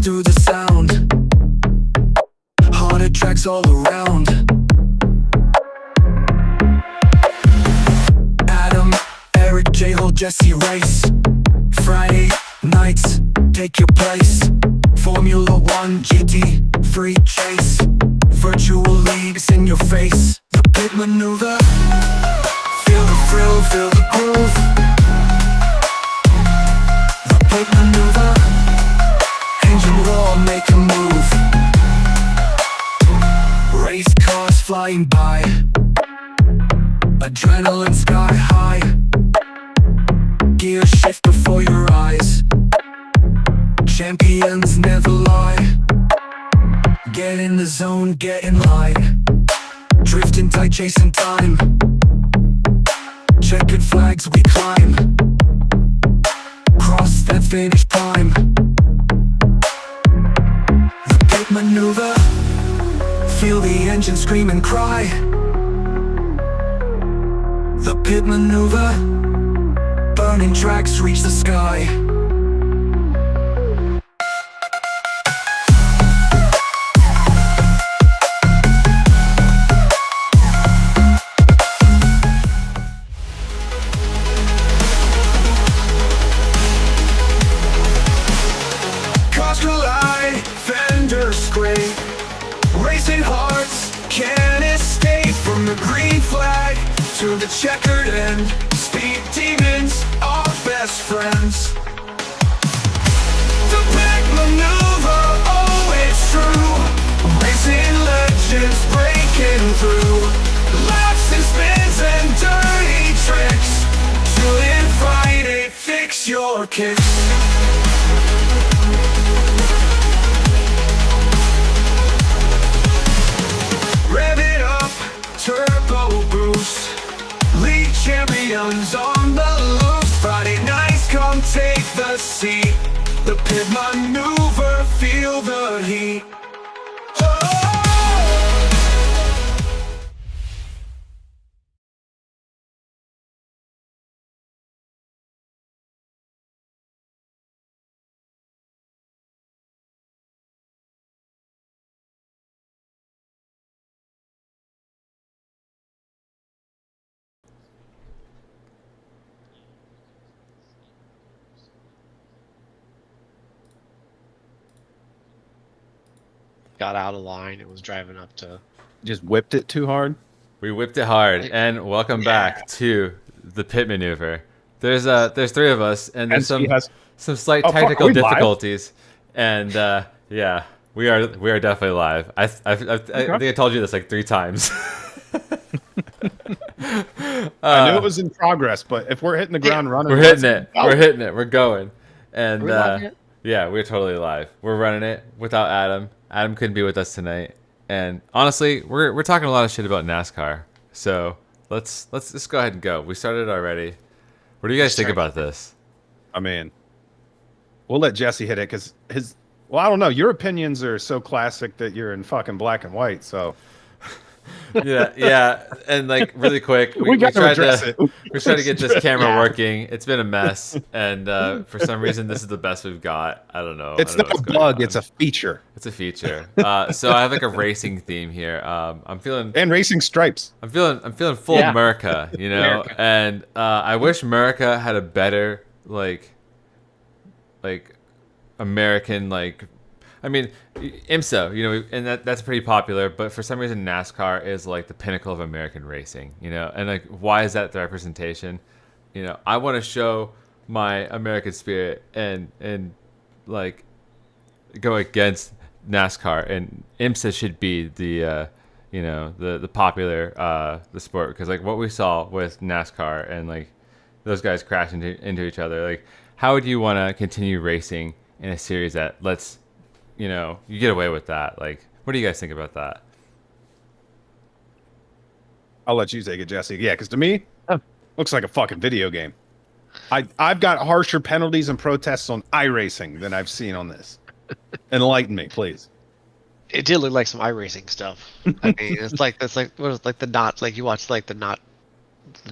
to the sound. Harder tracks all around. Adam, Eric, J-Hole, Jesse race. Friday nights, take your place. Formula 1 GT, free chase. Virtual leagues in your face. The pit maneuver. Feel the thrill, feel the groove. The pit maneuver. Engine roar, make a move. Race cars flying by. Adrenaline sky high. Gear shift before your eyes. Champions never lie. Get in the zone, get in line. Drifting tight, chasing time. Checkered flags we climb. Cross that finish prime. The pit maneuver. Feel the engine scream and cry. The pit maneuver. Burning tracks reach the sky. Cars collide, fenders scrape. Racing hearts can't escape. From the green flag to the checkered end. Speed demons are best friends. The big maneuver, always true. Racing legends breaking through. Laps and spins and dirty tricks. Julian Friday, fix your kicks. Rev it up, turbo boost. League champions on the loose. Friday nights, come take the seat. The pit maneuver, feel the heat. Got out of line. It was driving up to. Just whipped it too hard. We whipped it hard, and welcome back to the pit maneuver. There's three of us, and there's some slight technical difficulties, and yeah, we are definitely live. I think I told you this like 3 times. I knew it was in progress, but if we're hitting the ground running, we're hitting it. We're hitting it. We're going, and Are yeah, we're totally live. We're running it without Adam. Adam couldn't be with us tonight, and honestly, we're talking a lot of shit about NASCAR. So let's just go ahead and go. We started already. What do you guys think about this? I mean, we'll let Jesse hit it because his. Well, I don't know. Your opinions are so classic that you're in fucking black and white. So yeah, and like really quick, we tried to get this camera working. It's been a mess, and for some reason, this is the best we've got. I don't know. It's not a bug; it's a feature. It's a feature. So I have like a racing theme here. I'm feeling and racing stripes. I'm feeling full America, you know, America. And I wish America had a better like American like. I mean, IMSA, you know, and that's pretty popular, but for some reason NASCAR is like the pinnacle of American racing, you know, and like, why is that the representation? You know, I want to show my American spirit and like go against NASCAR, and IMSA should be the, you know, the popular, the sport, because like what we saw with NASCAR and like those guys crashing into each other, like how would you want to continue racing in a series that lets, you know, you get away with that? Like, what do you guys think about that? I'll let you take it, Jesse. Yeah, because to me, looks like a fucking video game. I've got harsher penalties and protests on iRacing than I've seen on this. Enlighten me, please. It did look like some iRacing stuff. I mean, it's like what is like the not like you watch like the not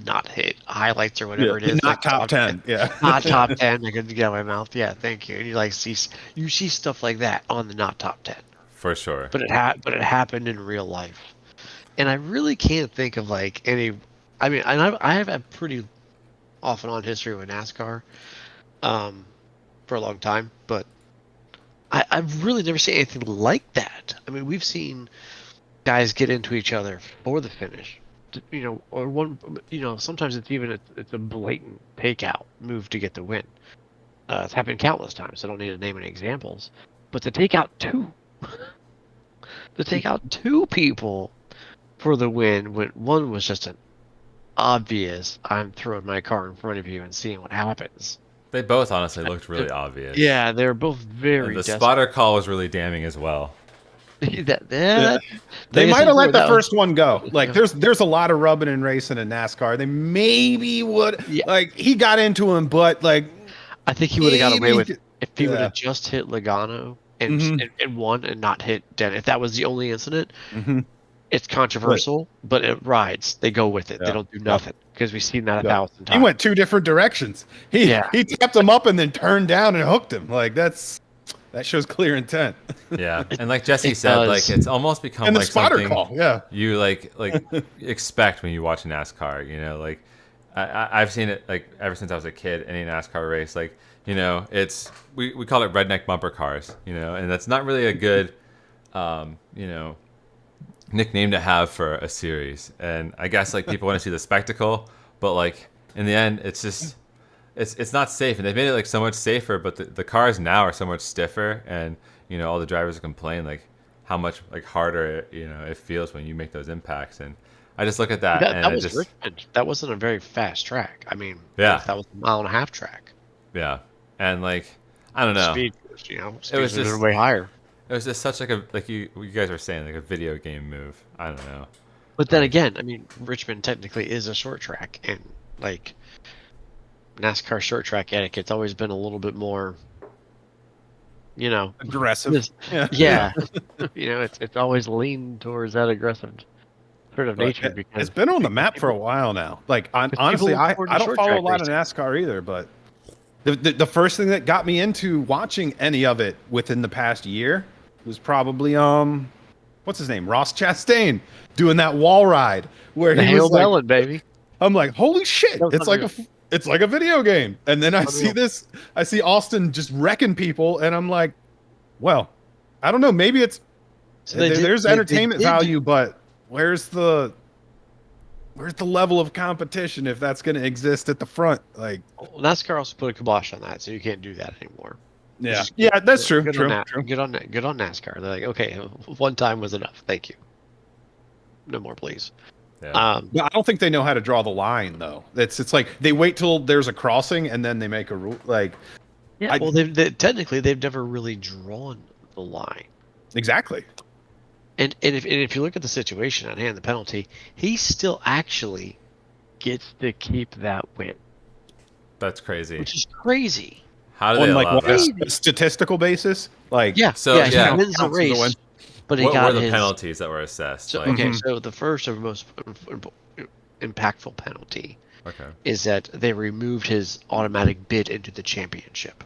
not hit highlights or whatever it is. Not like top 10. Yeah. Not top 10. I couldn't get out of my mouth. Yeah, thank you. And you see stuff like that on the not top 10. For sure. But it happened in real life. And I really can't think of like any. I mean, and I have a pretty off and on history with NASCAR for a long time, but I've really never seen anything like that. I mean, we've seen guys get into each other for the finish, you know, or one, you know, sometimes it's a blatant takeout move to get the win. It's happened countless times. So I don't need to name any examples, but to take out two people for the win when one was just an obvious, I'm throwing my car in front of you and seeing what happens. They both honestly looked really obvious. Yeah, they're both very. And the spotter call was really damning as well. They might have let the first one go. Like, there's a lot of rubbing and racing in NASCAR. They maybe would. Yeah. Like, he got into him, but like, I think he would have got away with if he would have just hit Logano and won and not hit Den. If that was the only incident, it's controversial, but it rides. They go with it. They don't do nothing because we've seen that 1,000 times. He went two different directions. He tapped him up and then turned down and hooked him. Like, that shows clear intent. Yeah, and like Jesse said, like it's almost become and like the spotter something call. Yeah, you like expect when you watch NASCAR. You know, like I've seen it like ever since I was a kid. Any NASCAR race, like, you know, it's we call it redneck bumper cars. You know, and that's not really a good, you know, nickname to have for a series. And I guess like people want to see the spectacle, but like in the end, it's just. It's not safe, and they've made it like so much safer, but the cars now are so much stiffer, and you know all the drivers complain like how much like harder it feels when you make those impacts. And I just look at that, and that was Richmond. That wasn't a very fast track. I mean, that was a 1.5 mile track. Yeah, and like I don't know, speed was just way higher. It was just such like you guys were saying, like a video game move. I don't know. But then again, I mean, Richmond technically is a short track, and like. NASCAR short track etiquette's always been a little bit more, aggressive. Yeah. It's always leaned towards that aggressive sort of nature. Because it's been on the map for a while now. Like, honestly, I don't follow a lot of NASCAR either, but the first thing that got me into watching any of it within the past year was probably what's his name, Ross Chastain, doing that wall ride where he was like, Ellen, baby. I'm like, holy shit! It's like a video game. And then I see Austin just wrecking people, and I'm like, well, I don't know. Maybe it's there's entertainment value, but where's the level of competition if that's going to exist at the front? Like, NASCAR also put a kibosh on that, so you can't do that anymore. Yeah, that's true. Good true. on NASCAR. They're like, okay, one time was enough. Thank you. No more, please. Yeah. I don't think they know how to draw the line, though. It's like they wait till there's a crossing and then they make a rule. Like, well, they've never really drawn the line. Exactly. And if you look at the situation at hand, the penalty, he still actually gets to keep that win. That's crazy. Which is crazy. How do they allow that? A statistical basis? Like, he wins the race. But what were the penalties that were assessed? So, so the first and most impactful penalty is that they removed his automatic bid into the championship.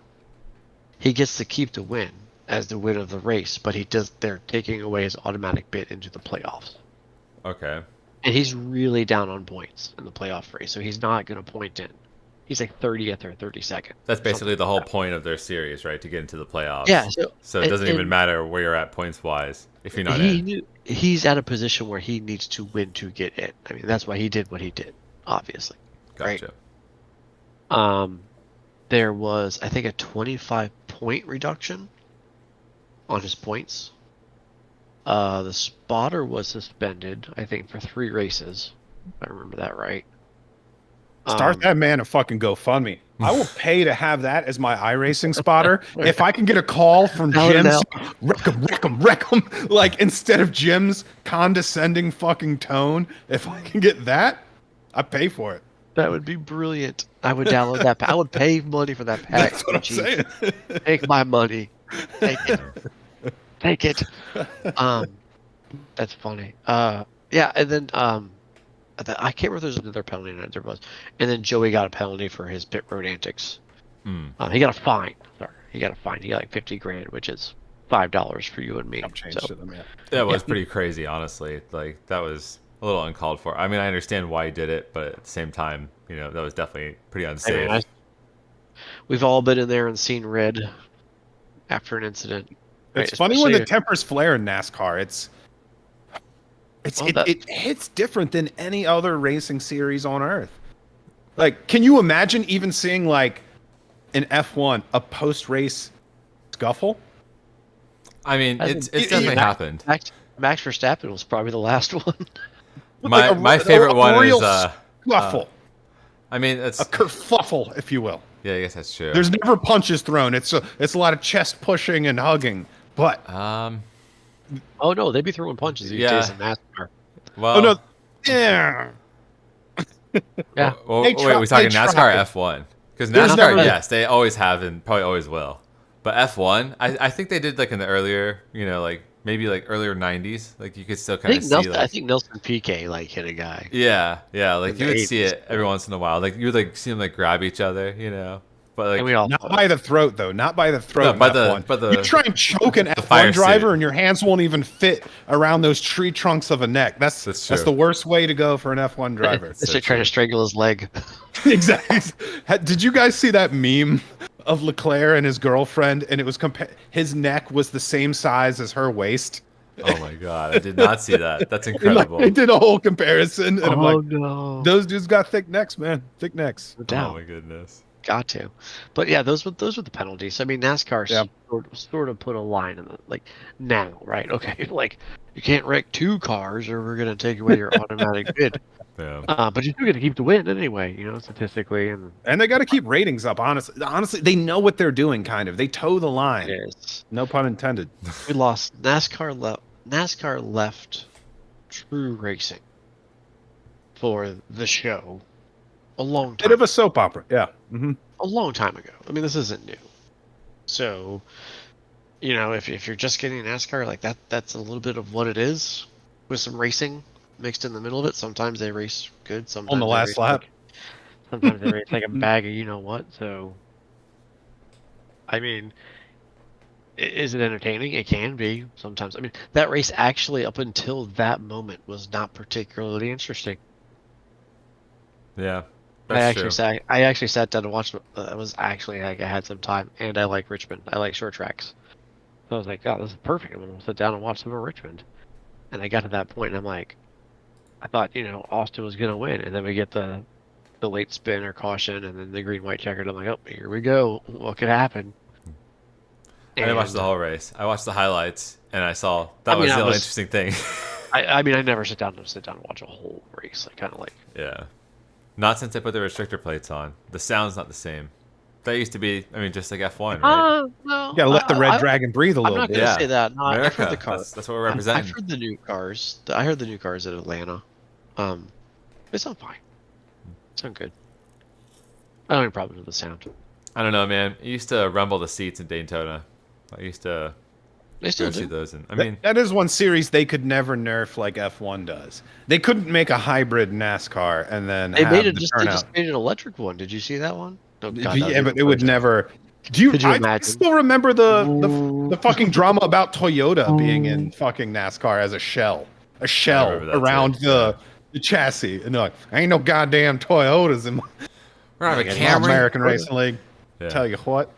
He gets to keep the win as the win of the race, but they're taking away his automatic bid into the playoffs. Okay. And he's really down on points in the playoff race, so he's not going to point in. He's like 30th or 32nd. That's basically the whole point of their series, right? To get into the playoffs. Yeah. So it doesn't even matter where you're at points-wise if you're not in. He's at a position where he needs to win to get in. I mean, that's why he did what he did, obviously. Gotcha. Right? There was, I think, a 25-point reduction on his points. The spotter was suspended, I think, for 3 races, if I remember that right. Start that man a fucking GoFundMe. I will pay to have that as my iRacing spotter. If I can get a call from Jim's, wreck him, like, instead of Jim's condescending fucking tone, if I can get that, I pay for it. That would be brilliant. I would download that. I would pay money for that pack. That's what I'm saying. Take my money. Take it. Take it. That's funny. Yeah, and then I can't remember if there's another penalty or not. There was, and then Joey got a penalty for his pit road antics. He got a fine. Sorry, he got a fine. He got like $50,000, which is $5 for you and me. To them, yeah. That was pretty crazy, honestly. Like that was a little uncalled for. I mean, I understand why he did it, but at the same time, you know, that was definitely pretty unsafe. I mean, we've all been in there and seen red after an incident. It's funny when the tempers flare in NASCAR. It hits different than any other racing series on earth. Like, can you imagine even seeing like in F1 a post-race scuffle? I mean, it's definitely happened. Max Verstappen was probably the last one. My favorite one is scuffle. I mean, it's a kerfuffle, if you will. Yeah, I guess that's true. There's never punches thrown. It's a lot of chest pushing and hugging. But oh no, they'd be throwing punches these days in NASCAR. Well, oh no, yeah. Yeah. Well, wait, we're talking NASCAR or F1? Because NASCAR, yes, they always have and probably always will. But F1, I think they did like in the earlier, you know, like maybe like earlier 90s. Like you could still kind of see. I think Nelson Piquet like hit a guy. Yeah. Like you would see it every once in a while. Like you would like see them like grab each other, you know. But like, not by the throat though. Not by the throat. No, by the you try and choke an F1 driver, and your hands won't even fit around those tree trunks of a neck. That's the worst way to go for an F1 driver. They should try to strangle his leg. Exactly. Did you guys see that meme of Leclerc and his girlfriend? And it was his neck was the same size as her waist. Oh my god, I did not see that. That's incredible. They did a whole comparison, and I'm like, no, those dudes got thick necks, man. Thick necks. No oh my goodness. Got to, but yeah, those were the penalties. I mean, NASCAR sort of put a line in the like now, right? Okay, like you can't wreck 2 cars, or we're gonna take away your automatic bid. Yeah. But you still get to keep the win anyway, you know, statistically, and they got to keep ratings up. Honestly, they know what they're doing. Kind of, they toe the line. Yes. No pun intended. We lost. NASCAR left true racing for the show. A long time. Bit of a soap opera, yeah. Mm-hmm. A long time ago. I mean, this isn't new. So, you know, if you're just getting NASCAR like that, that's a little bit of what it is, with some racing mixed in the middle of it. Sometimes they race good. Sometimes on the last lap. Sometimes they race like a bag of you know what. So, I mean, is it entertaining? It can be sometimes. I mean, that race actually up until that moment was not particularly interesting. Yeah. I actually sat down and watched. It was actually like I had some time, and I like Richmond. I like short tracks, so I was like, "Oh, this is perfect. I'm gonna sit down and watch some of Richmond." And I got to that point, and I'm like, I thought, you know, Austin was gonna win, and then we get the late spin or caution, and then the green white checkered. I'm like, "Oh, here we go. What could happen?" I didn't watch the whole race. I watched the highlights, and I saw that was the only interesting thing. I mean, I never sit down and watch a whole race. I kind of like. Yeah. Not since I put the restrictor plates on. The sound's not the same. That used to be, I mean, just like F1, right? No. You gotta let the red dragon breathe a little bit. I'm not gonna say that. No, America, I've heard the cars. that's what we're representing. I've heard the new cars. I heard the new cars at Atlanta. They sound fine. Sound good. I don't have any problem with the sound. I don't know, man. It used to rumble the seats in Daytona. I used to They still see do. those. I mean, that is one series they could never nerf like F1 does. They couldn't make a hybrid NASCAR and then They have made it. the They turnout. just made an electric one. Did you see that one? Oh, God, Yeah, but it would never. Could you I imagine? still remember the fucking drama about Toyota being in fucking NASCAR as a shell around the chassis, and they're like, ain't no goddamn Toyotas in we're having a my Camry. American Racing League. Yeah. Tell you what.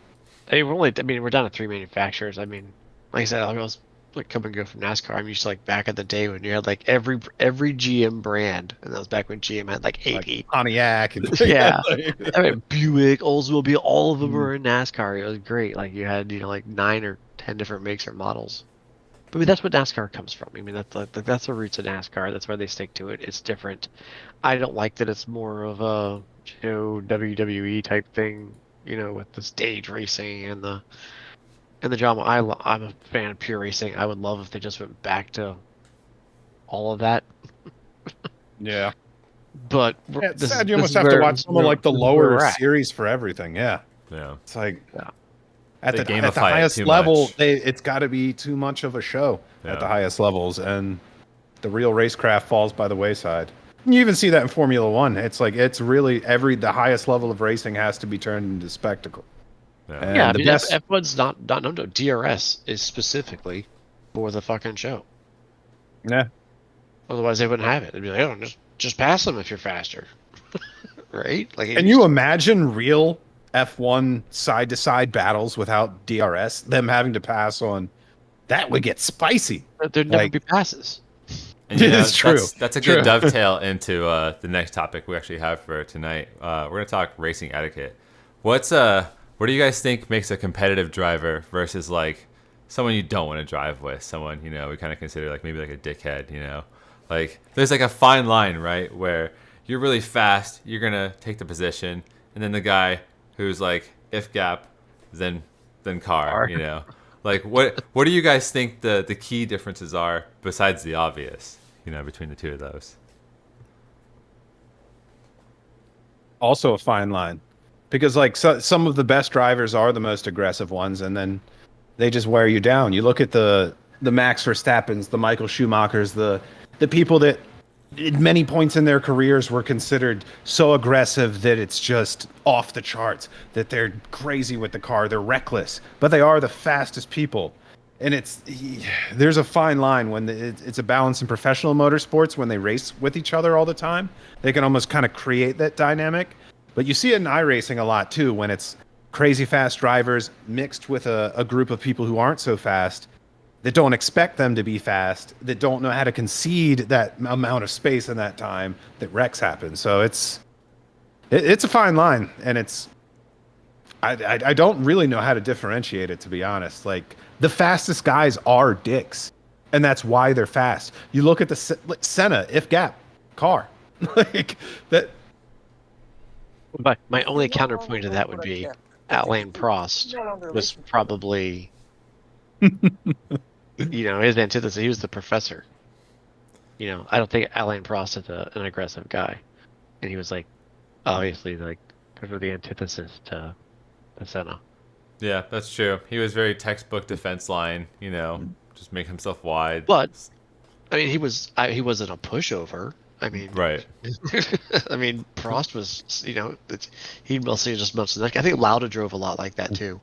Hey, we're down to 3 manufacturers. I mean, like I said, I was like come and go from NASCAR. I'm used to like back in the day when you had like every GM brand, and that was back when GM had like 80. Like Pontiac and Yeah. I mean, Buick, Oldsmobile, all of them were in NASCAR. It was great. Like you had, you know, like 9 or 10 different makes or models. But I mean, that's what NASCAR comes from. I mean, that's the roots of NASCAR. That's why they stick to it. It's different. I don't like that it's more of a WWE type thing, you know, with the stage racing and the drama. I'm a fan of pure racing. I would love if they just went back to all of that. Yeah. But It's sad you almost have to watch someone like the lower series for everything. Yeah. Yeah. It's like Yeah. at They the gamify it highest too level, much. it's got to be too much of a show Yeah. at the highest levels, and the real racecraft falls by the wayside. You even see that in Formula One. It's like it's really the highest level of racing has to be turned into spectacle. Yeah, I mean, F1's not no. DRS is specifically for the fucking show. Yeah. Otherwise, they wouldn't have it. They'd be like, "Oh, just pass them if you're faster." Right? Like, can you imagine real F1 side-to-side battles without DRS? Them having to pass on that would get spicy. There'd never be passes. And, you know, it's true. That's a good dovetail into the next topic we actually have for tonight. We're gonna talk racing etiquette. What do you guys think makes a competitive driver versus like someone you don't want to drive with? Someone, you know, we kind of consider like maybe like a dickhead, you know? Like there's like a fine line, right? Where you're really fast, you're gonna take the position, and then the guy who's like if gap, then car, you know? Like what do you guys think the key differences are besides the obvious, you know, between the two of those? Also a fine line. Because like some of the best drivers are the most aggressive ones, and then they just wear you down. You look at the Max Verstappens, the Michael Schumachers, the people that at many points in their careers were considered so aggressive that it's just off the charts, that they're crazy with the car, they're reckless, but they are the fastest people. And there's a fine line when it's a balance in professional motorsports when they race with each other all the time. They can almost kind of create that dynamic. But you see it in iRacing a lot too, when it's crazy fast drivers mixed with a group of people who aren't so fast, that don't expect them to be fast, that don't know how to concede that amount of space in that time, that wrecks happen. So it's a fine line, and I don't really know how to differentiate it, to be honest. Like the fastest guys are dicks, and that's why they're fast. You look at the Senna if gap car, like that. But my only counterpoint to that would be Alain Prost was probably, you know, his antithesis. He was the professor. You know, I don't think Alain Prost is an aggressive guy, and he was like, obviously, like kind of the antithesis to Senna. Yeah, that's true. He was very textbook defense line. You know, just make himself wide. But I mean, he wasn't a pushover. I mean, right. I mean, Prost was, you know, he mostly just munched the neck. I think Lauda drove a lot like that too.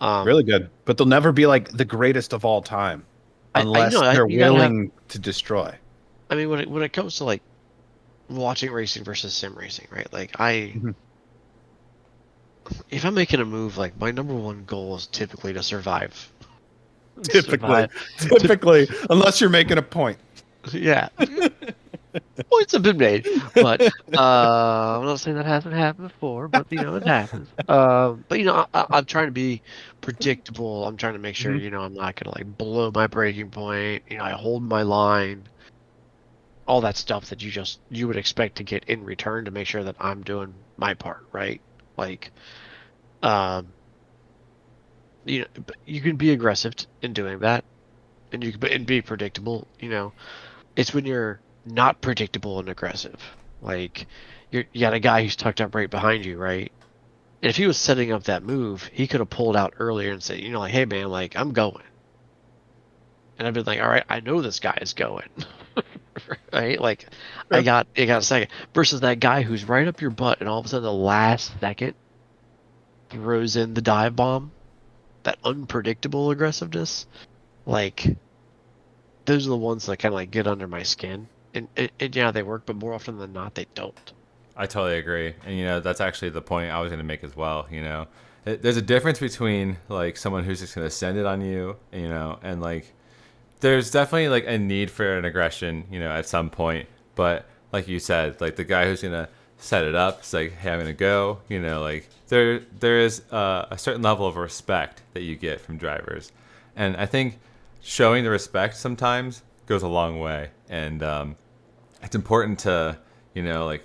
Really good, but they'll never be like the greatest of all time unless they're willing to destroy. I mean, when it comes to like watching racing versus sim racing, right? Like if I'm making a move, like my number one goal is typically to survive. Typically, unless you're making a point. Yeah. Points have been made, but I'm not saying that hasn't happened before, but you know it happens. But you know, I'm trying to be predictable. I'm trying to make sure you know I'm not gonna like blow my breaking point. You know, I hold my line, all that stuff that you would expect to get in return to make sure that I'm doing my part, right? Like, you know, you can be aggressive in doing that, and you can be predictable. You know, it's when you're not predictable and aggressive. Like you got a guy who's tucked up right behind you, right? And if he was setting up that move, he could have pulled out earlier and said, you know, like, hey man, like I'm going. And I've been like, all right, I know this guy is going. Right? Like I got a second. Versus that guy who's right up your butt and all of a sudden the last second throws in the dive bomb. That unpredictable aggressiveness. Like those are the ones that kind of like get under my skin. And yeah, they work, but more often than not, they don't. I totally agree. And, you know, that's actually the point I was going to make as well. You know, there's a difference between like someone who's just going to send it on you, you know, and like there's definitely like a need for an aggression, you know, at some point. But like you said, like the guy who's going to set it up, it's like, hey, I'm going to go, you know, like there is a certain level of respect that you get from drivers. And I think showing the respect sometimes goes a long way. And it's important to, you know, like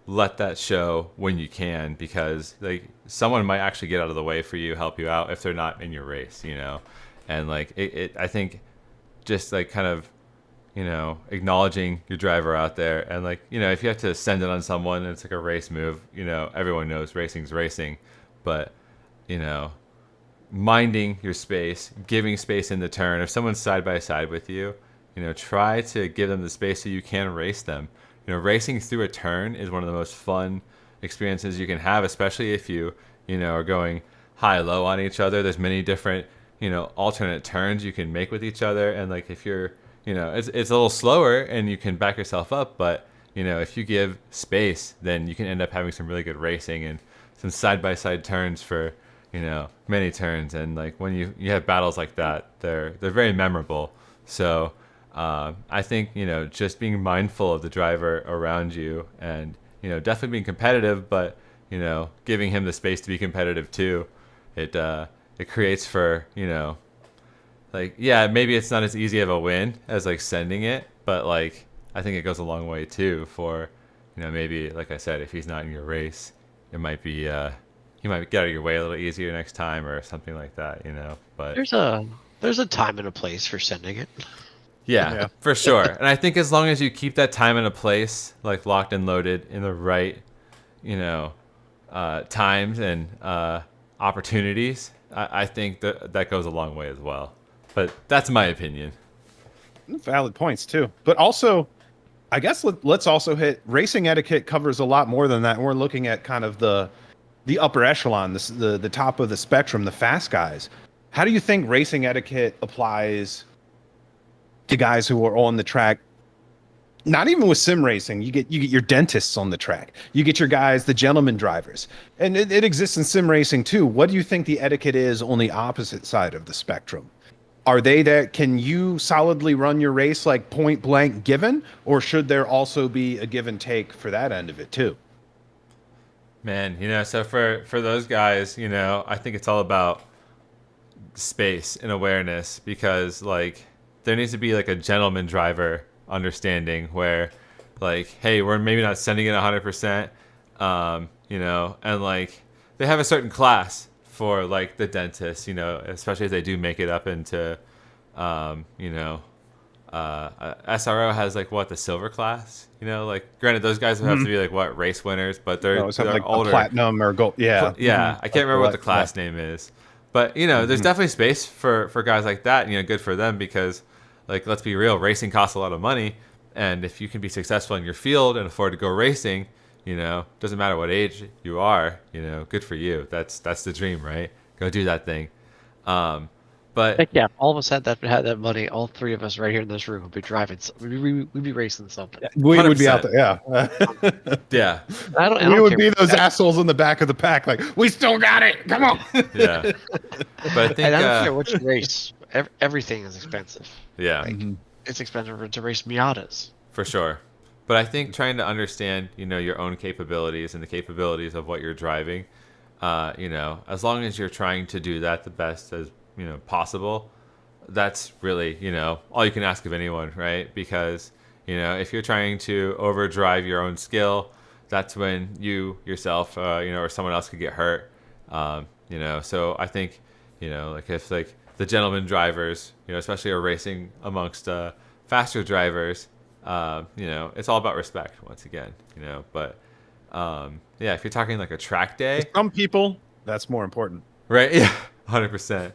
let that show when you can, because like someone might actually get out of the way for you, help you out if they're not in your race, you know. And like I think just like kind of, you know, acknowledging your driver out there, and like, you know, if you have to send it on someone and it's like a race move, you know, everyone knows racing's racing, but you know, minding your space, giving space in the turn. If someone's side by side with you, you know, try to give them the space so you can race them. You racing through a turn is one of the most fun experiences you can have, especially if you are going high-low on each other. There's many different, alternate turns you can make with each other. And like if you're, it's a little slower and you can back yourself up, but if you give space, then you can end up having some really good racing and some side-by-side turns for, many turns. And like when you have battles like that, they're very memorable. So I think, just being mindful of the driver around you and, definitely being competitive, but, giving him the space to be competitive too. It creates for, like, yeah, maybe it's not as easy of a win as like sending it, but like, I think it goes a long way too for, maybe, like I said, if he's not in your race, it might be, he might get out of your way a little easier next time or something like that, but there's a time and a place for sending it. Yeah, for sure. And I think as long as you keep that time and a place like locked and loaded in the right, times and opportunities, I think that goes a long way as well. But that's my opinion. Valid points too. But also, I guess let's also hit racing etiquette covers a lot more than that. We're looking at kind of the upper echelon, the top of the spectrum, the fast guys. How do you think racing etiquette applies to guys who are on the track? Not even with sim racing, you get your dentists on the track. You get your guys, the gentleman drivers, and it exists in sim racing too. What do you think the etiquette is on the opposite side of the spectrum? Are they that can you solidly run your race like point blank given, or should there also be a give and take for that end of it too? Man, so for those guys, I think it's all about space and awareness, because like there needs to be like a gentleman driver understanding where like, hey, we're maybe not sending it 100%, and like they have a certain class for like the dentist, especially if they do make it up into, SRO has like the silver class, like granted those guys have to be like race winners, but they're like older, platinum or gold. Yeah. Yeah. I can't remember what the class name is, but there's definitely space for guys like that. Good for them, because like, let's be real, racing costs a lot of money. And if you can be successful in your field and afford to go racing, doesn't matter what age you are, good for you. That's the dream, right? Go do that thing. But heck yeah, all of us had that money. All three of us right here in this room would be driving. We'd be racing something. We 100%. Would be out there. Yeah. Yeah. We would be those assholes in the back of the pack. Like, we still got it. Come on. Yeah. But I think and I don't care which race. Everything is expensive. Yeah. Like, it's expensive to race Miatas. For sure. But I think trying to understand, your own capabilities and the capabilities of what you're driving, as long as you're trying to do that the best as, possible, that's really, all you can ask of anyone, right? Because, if you're trying to overdrive your own skill, that's when you yourself, or someone else could get hurt. So I think, like if like the gentleman drivers, especially are racing amongst faster drivers, it's all about respect once again, but if you're talking like a track day, for some people that's more important, right? Yeah, 100%.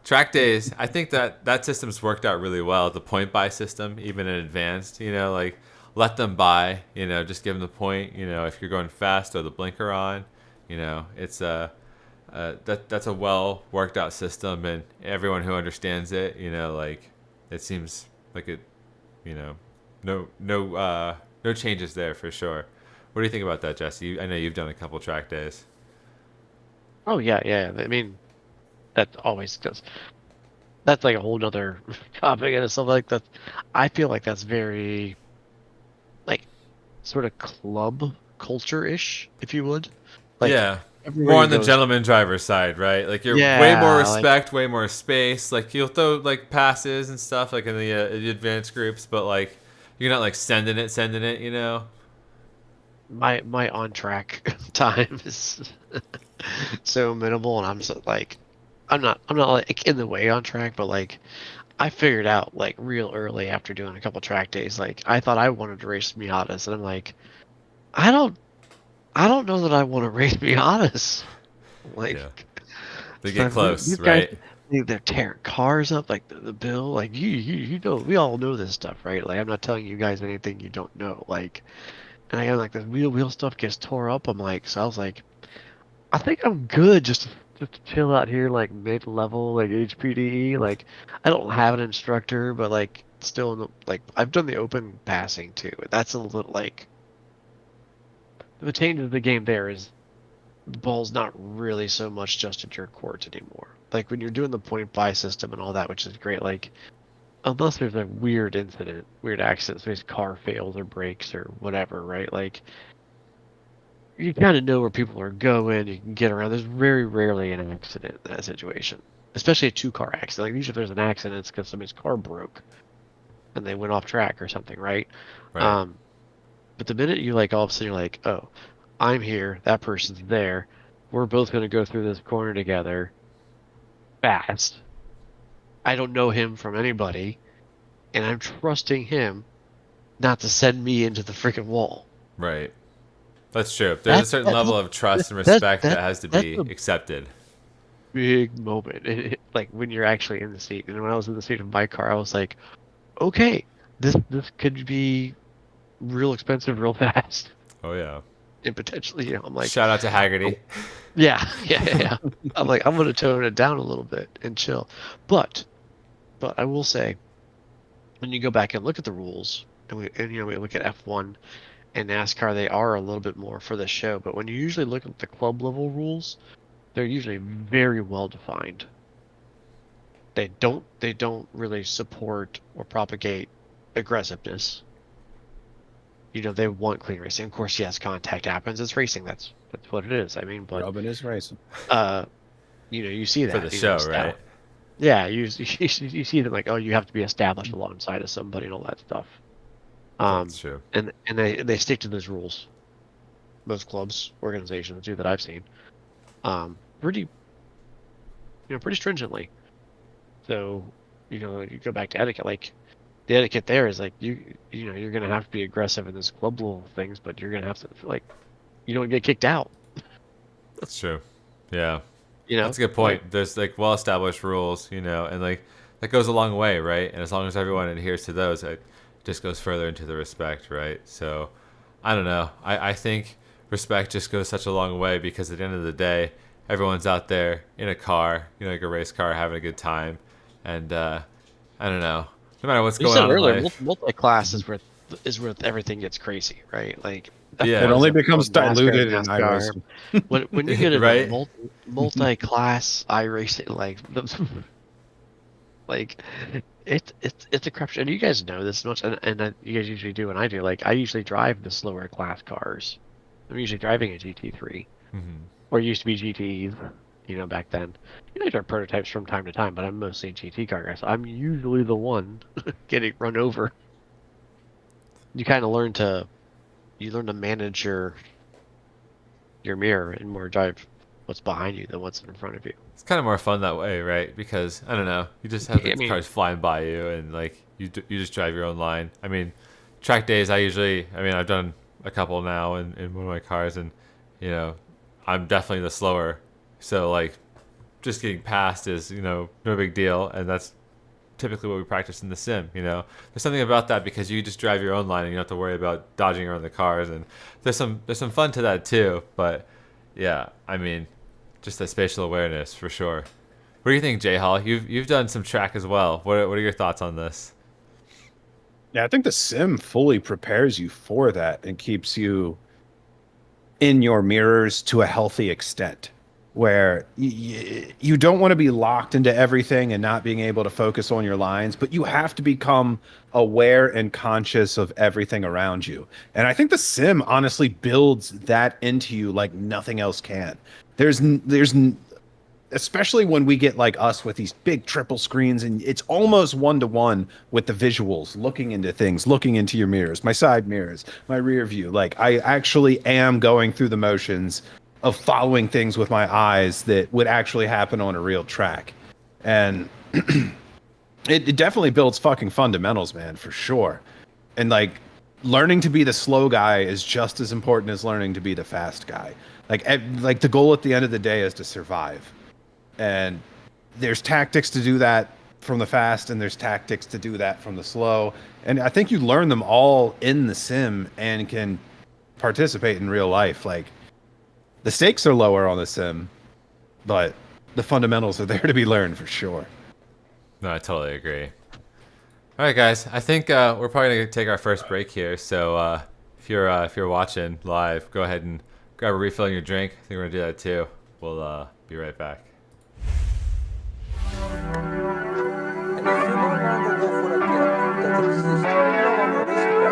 Track days, I think that system's worked out really well. The point buy system, even in advanced, like let them buy, just give them the point, if you're going fast or the blinker on, it's that's a well worked out system, and everyone who understands it, like it seems like it, no changes there for sure. What do you think about that, Jesse? I know you've done a couple track days. Oh yeah. I mean, that always goes. That's like a whole nother topic and stuff like that. I feel like that's very, like, sort of club culture-ish, if you would. Like, yeah. More on the gentleman driver side, right? Like you're way more respect, way more space. Like you'll throw like passes and stuff like in the advanced groups, but like you're not like sending it, My on track time is so minimal, and I'm so like, I'm not like in the way on track, but like I figured out like real early after doing a couple track days, like I thought I wanted to race Miatas, and I'm like, I don't know that I want to race Miatas. Like, they get close, right? they're tearing cars up, like the bill, like you know, we all know this stuff, right? Like I'm not telling you guys anything you don't know, like, and I got like the wheel stuff gets tore up. I'm like, so I was like, I think I'm good just to chill out here, like mid level, like HPDE. Like I don't have an instructor, but like still, like I've done the open passing too. That's a little like the change of the game there is the ball's not really so much just at your court anymore. Like when you're doing the point buy system and all that, which is great. Like unless there's a weird incident, weird accident, so his car fails or breaks or whatever, right? Like you kind of know where people are going. You can get around. There's very rarely an accident in that situation, especially a two-car accident. Like usually, if there's an accident, it's because somebody's car broke and they went off track or something, right? Right. But the minute you like all of a sudden you're like, oh, I'm here, that person's there, we're both going to go through this corner together, fast. I don't know him from anybody, and I'm trusting him not to send me into the freaking wall. Right. That's true. There's a certain level of trust and respect that has to be accepted. Big moment, like when you're actually in the seat. And when I was in the seat of my car, I was like, okay, this could be real expensive real fast. Oh yeah. And potentially, you know, I'm like, shout out to Haggerty. Yeah. I'm like, I'm gonna tone it down a little bit and chill. But I will say, when you go back and look at the rules, and we look at F1 and NASCAR, they are a little bit more for the show. But when you usually look at the club level rules, they're usually very well defined. They don't really support or propagate aggressiveness. You know, they want clean racing. Of course, yes, contact happens. It's racing. That's what it is. I mean, but Robin is racing. You know, you see that For the show, right? Yeah, you see them like, oh, you have to be established alongside of somebody and all that stuff. That's true. And they stick to those rules. Most clubs, organizations do that I've seen. Pretty stringently. So, you know, you go back to etiquette, like the etiquette there is like you know, you're gonna have to be aggressive in this club level things, but you're gonna have to like you don't get kicked out. That's true. Yeah. You know, that's a good point. There's like well established rules, you know, and like that goes a long way, right? And as long as everyone adheres to those, it just goes further into the respect, right? So I don't know. I think respect just goes such a long way because at the end of the day, everyone's out there in a car, you know, like a race car, having a good time. And I don't know. No matter what's going on in life. Multi-class is where everything gets crazy, right? Like yeah, it only becomes diluted in iRacing. when you get a right? multi-class iRacing, like it's a crapshoot. And you guys know this much, and you guys usually do, and I do. Like I usually drive the slower class cars. I'm usually driving a GT3, or it used to be GTEs. You know, back then, you know, I drive prototypes from time to time, but I'm mostly a GT car guy. So I'm usually the one getting run over. You kind of learn to manage your mirror and more drive what's behind you than what's in front of you. It's kind of more fun that way, right? Because I don't know, you just have the cars flying by you, and like you just drive your own line. I mean, track days, I've done a couple now in one of my cars, and you know, I'm definitely the slower. So like, just getting past is, you know, no big deal, and that's typically what we practice in the sim. You know, there's something about that because you just drive your own line and you don't have to worry about dodging around the cars, and there's some fun to that too. But yeah, I mean, just that spatial awareness for sure. What do you think, J Hall? You've done some track as well. What are your thoughts on this? Yeah, I think the sim fully prepares you for that and keeps you in your mirrors to a healthy extent, where you don't want to be locked into everything and not being able to focus on your lines, but you have to become aware and conscious of everything around you. And I think the sim honestly builds that into you like nothing else can. There's especially when we get like us with these big triple screens, and it's almost one-to-one with the visuals, looking into things, looking into your mirrors, my side mirrors, my rear view. Like I actually am going through the motions of following things with my eyes that would actually happen on a real track. And it definitely builds fucking fundamentals, man, for sure. And like learning to be the slow guy is just as important as learning to be the fast guy. Like the goal at the end of the day is to survive. And there's tactics to do that from the fast, and there's tactics to do that from the slow. And I think you learn them all in the sim and can participate in real life. Like, the stakes are lower on the sim, but the fundamentals are there to be learned for sure. No, I totally agree. All right, guys. I think we're probably gonna take our first break here. So if you're watching live, go ahead and grab a refill in your drink. I think we're gonna do that too. We'll be right back. And if you no longer go for a gift that exists, you no longer risk it.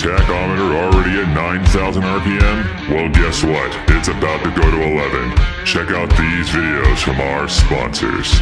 tachometer already at 9,000 RPM? Well, guess what? It's about to go to 11. Check out these videos from our sponsors.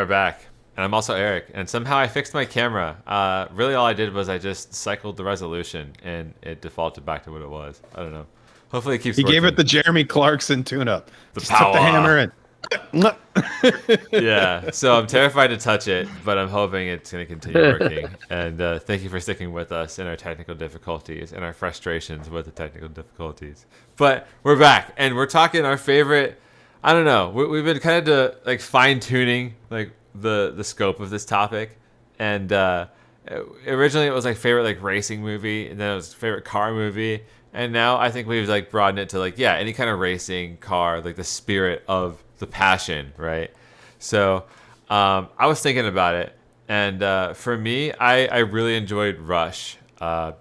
are back. And I'm also Eric. And somehow I fixed my camera. Really, all I did was I just cycled the resolution, and it defaulted back to what it was. I don't know. Hopefully it keeps He working. gave it the Jeremy Clarkson tune-up. The Just took power. the hammer and... Yeah, so I'm terrified to touch it, but I'm hoping it's going to continue working. And thank you for sticking with us in our technical difficulties and our frustrations with the technical difficulties. But we're back, and we're talking our favorite. I don't know. We've been kind of like fine tuning like the scope of this topic, and originally it was like favorite like racing movie, and then it was favorite car movie, and now I think we've like broadened it to like any kind of racing car, like the spirit of the passion, right? So I was thinking about it, and for me, I really enjoyed Rush.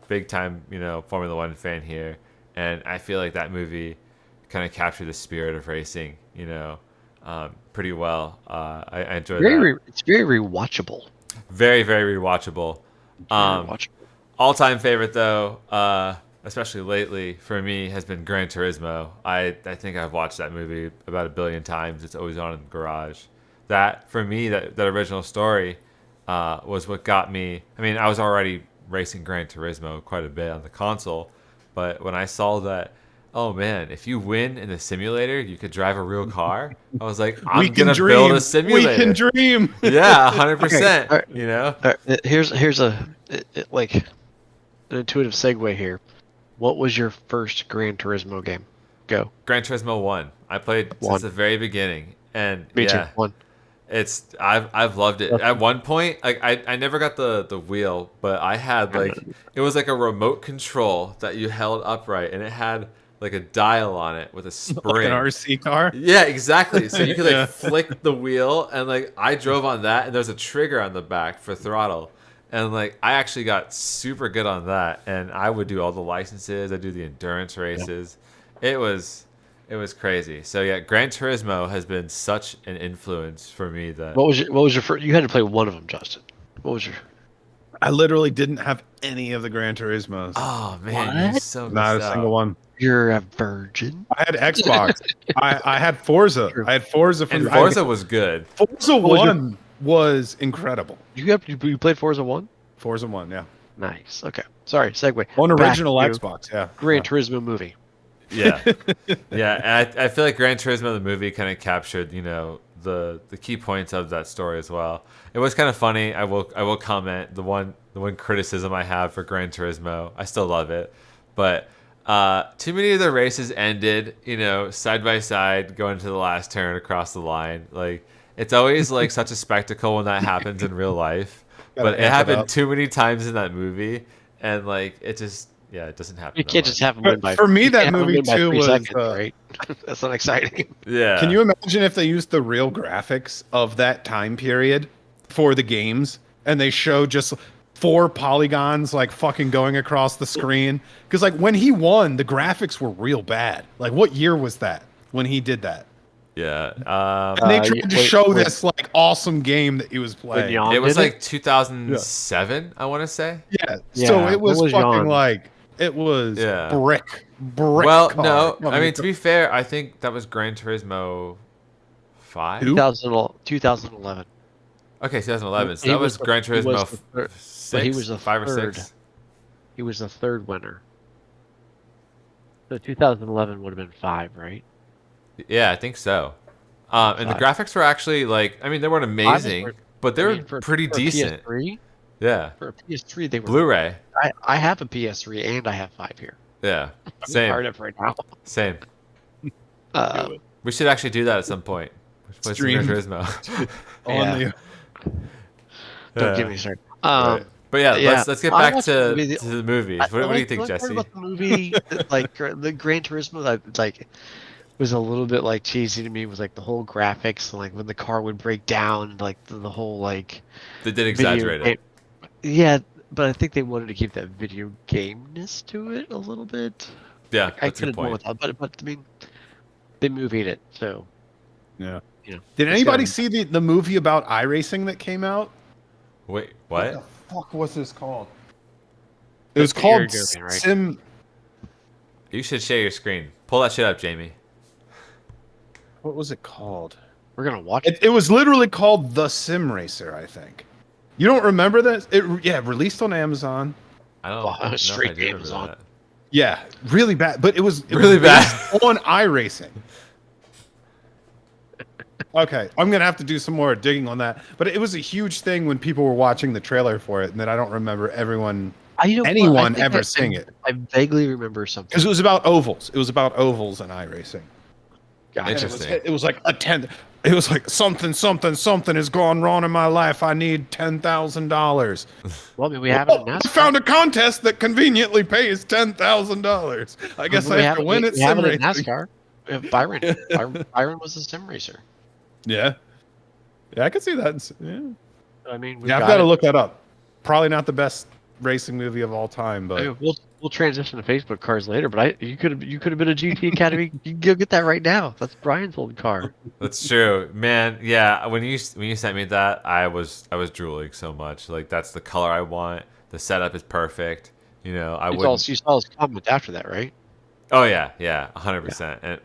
Big time, Formula One fan here, and I feel like that movie kind of captured the spirit of racing, pretty well. I enjoyed that. It's very rewatchable. Very, very rewatchable. All-time favorite though, especially lately for me, has been Gran Turismo. I think I've watched that movie about 1 billion times. It's always on in the garage. That for me, that original story was what got me. I mean, I was already racing Gran Turismo quite a bit on the console, but when I saw that, oh man, if you win in the simulator, you could drive a real car. I was like, I'm gonna build a simulator. We can dream. Yeah, 100%. Right. Here's like an intuitive segue here. What was your first Gran Turismo game? Go. Gran Turismo 1. I played since the very beginning, and Me too. 1. I've loved it. At one point, like I never got the wheel, but I had like it was like a remote control that you held upright, and it had like a dial on it with a spring. Like an RC car? Yeah, exactly. So you could like flick the wheel, and like I drove on that, and there's a trigger on the back for throttle. And like I actually got super good on that, and I would do all the licenses. I do the endurance races. Yeah. It was crazy. So yeah, Gran Turismo has been such an influence for me. That what was your first? You had to play one of them, Justin. What was your? I literally didn't have any of the Gran Turismos. Oh man, you're so not a single one. You're a virgin. I had Xbox. I had Forza. I had Forza. And Forza was good. Forza 1 was incredible. You played Forza 1? Forza 1, yeah. Nice. Okay. Sorry, segue. On original Xbox, yeah. Gran Turismo movie. Yeah. Yeah, and I feel like Gran Turismo the movie kind of captured, the key points of that story as well. It was kind of funny. I will comment the one criticism I have for Gran Turismo. I still love it, but too many of the races ended, side by side, going to the last turn across the line. Like it's always like such a spectacle when that happens in real life, but it happened too many times in that movie, and like it just. Yeah, it doesn't happen. You can't just have them win by. For me, that movie too was seconds, right. That's not exciting. Yeah. Can you imagine if they used the real graphics of that time period for the games, and they show just 4 polygons like fucking going across the screen? Because like when he won, the graphics were real bad. Like what year was that when he did that? Yeah. And they tried to show this like awesome game that he was playing. It was like 2007, I want to say. Yeah. So it was fucking Jan? like. It was brick. Well, car. no. I mean, to be fair, I think that was Gran Turismo 5? 2011. Okay, 2011. So that was Gran Turismo 6? But he was the 5 third. or 6? He was the third winner. So 2011 would have been 5, right? Yeah, I think so. And the graphics were actually like, I mean, they weren't amazing, but they were pretty decent. PS3? Yeah. For a PS3, they were. Blu-ray. I have a PS3 and I have 5 here. Yeah. I'm Same. fired up right now. Same. We should actually do that at some point. Play some Gran Turismo. Don't get me started. Right. But yeah, let's get back to the movies. What do you think, Jesse? About the movie, like the Gran Turismo, like was a little bit like cheesy to me. Was like the whole graphics, like when the car would break down, like the whole like. They did exaggerate it. Yeah, but I think they wanted to keep that video game-ness to it a little bit. Yeah, I could have gone with that, but I mean, they movied it, so. Yeah. Did anybody see the movie about iRacing that came out? Wait, what? What the fuck was this called? It was called Sim. You should share your screen. Pull that shit up, Jamie. What was it called? We're gonna watch it. It was literally called The Sim Racer, I think. You don't remember this? Released on Amazon. I don't Well, know if I straight do remember Amazon. that. Yeah, really bad, but it was Really bad. based on iRacing. Okay, I'm gonna have to do some more digging on that. But it was a huge thing when people were watching the trailer for it, and then I don't remember anyone ever seeing it. I vaguely remember something. Because it was about ovals. It was about ovals and iRacing. Interesting. It was like it was like something has gone wrong in my life. I need $10,000. Well, I mean, we have it in I NASCAR. found a contest that conveniently pays $10,000. I guess I have to win at We have sim it in racing. NASCAR. We have Byron. Byron was a sim racer. Yeah, I can see that. Yeah, I mean, I've got to look that up. Probably not the best racing movie of all time, but I mean, we'll transition to Facebook cars later. But you could have been a GT Academy. You can go get that right now. That's Brian's old car. That's true, man. Yeah, when you sent me that, I was drooling so much. Like that's the color I want. The setup is perfect. You know, You saw his comment after that, right? Oh yeah, 100%. And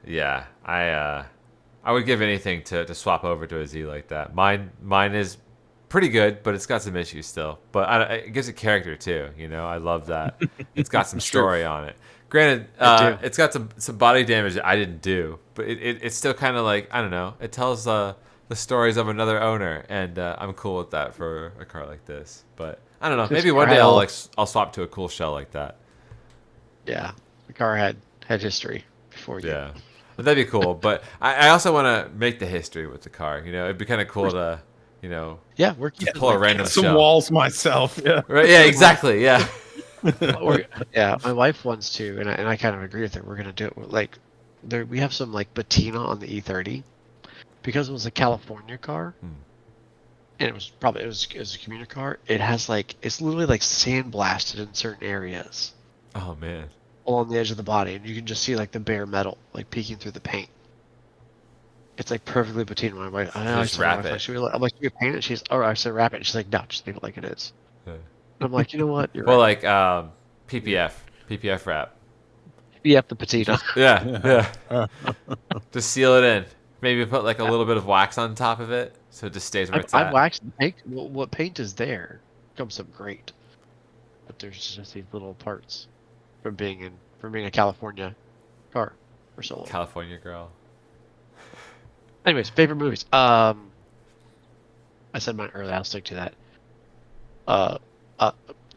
yeah, I would give anything to swap over to a Z like that. Mine is pretty good, but it's got some issues still. But it gives it character too. You know, I love that. It's got some story on it. Granted, it's got some body damage that I didn't do, but it's still kind of like, I don't know. It tells the stories of another owner, and I'm cool with that for a car like this. But I don't know. Maybe one day I'll swap to a cool shell like that. Yeah, the car had history before you. Yeah. But that'd be cool. But I also want to make the history with the car. You know, it'd be kind of cool to, you know, we're keeping pull a random some shell. walls myself. Yeah, Right? Yeah, exactly. Yeah. Yeah, my wife wants to, and I kind of agree with her. We're gonna do it like we have some like patina on the E30 because it was a California car, and it was a commuter car. It has it's literally like sandblasted in certain areas Oh man. along the edge of the body, and you can just see like the bare metal like peeking through the paint. It's like perfectly patina. My wife, I know. Just wrap it. I'm like, should we paint it? She's, I said wrap it. And she's like, no, just leave it like it is. Yeah. And I'm like, you know what? You're Well, right. like PPF wrap. Yeah, the patina. Yeah. Just seal it in. Maybe put like a little bit of wax on top of it, so it just stays where it's I've at. waxed the paint. What paint is there comes up great, but there's just these little parts from being a California car for so long. California girl. Anyways, favorite movies. I said mine earlier. I'll stick to that.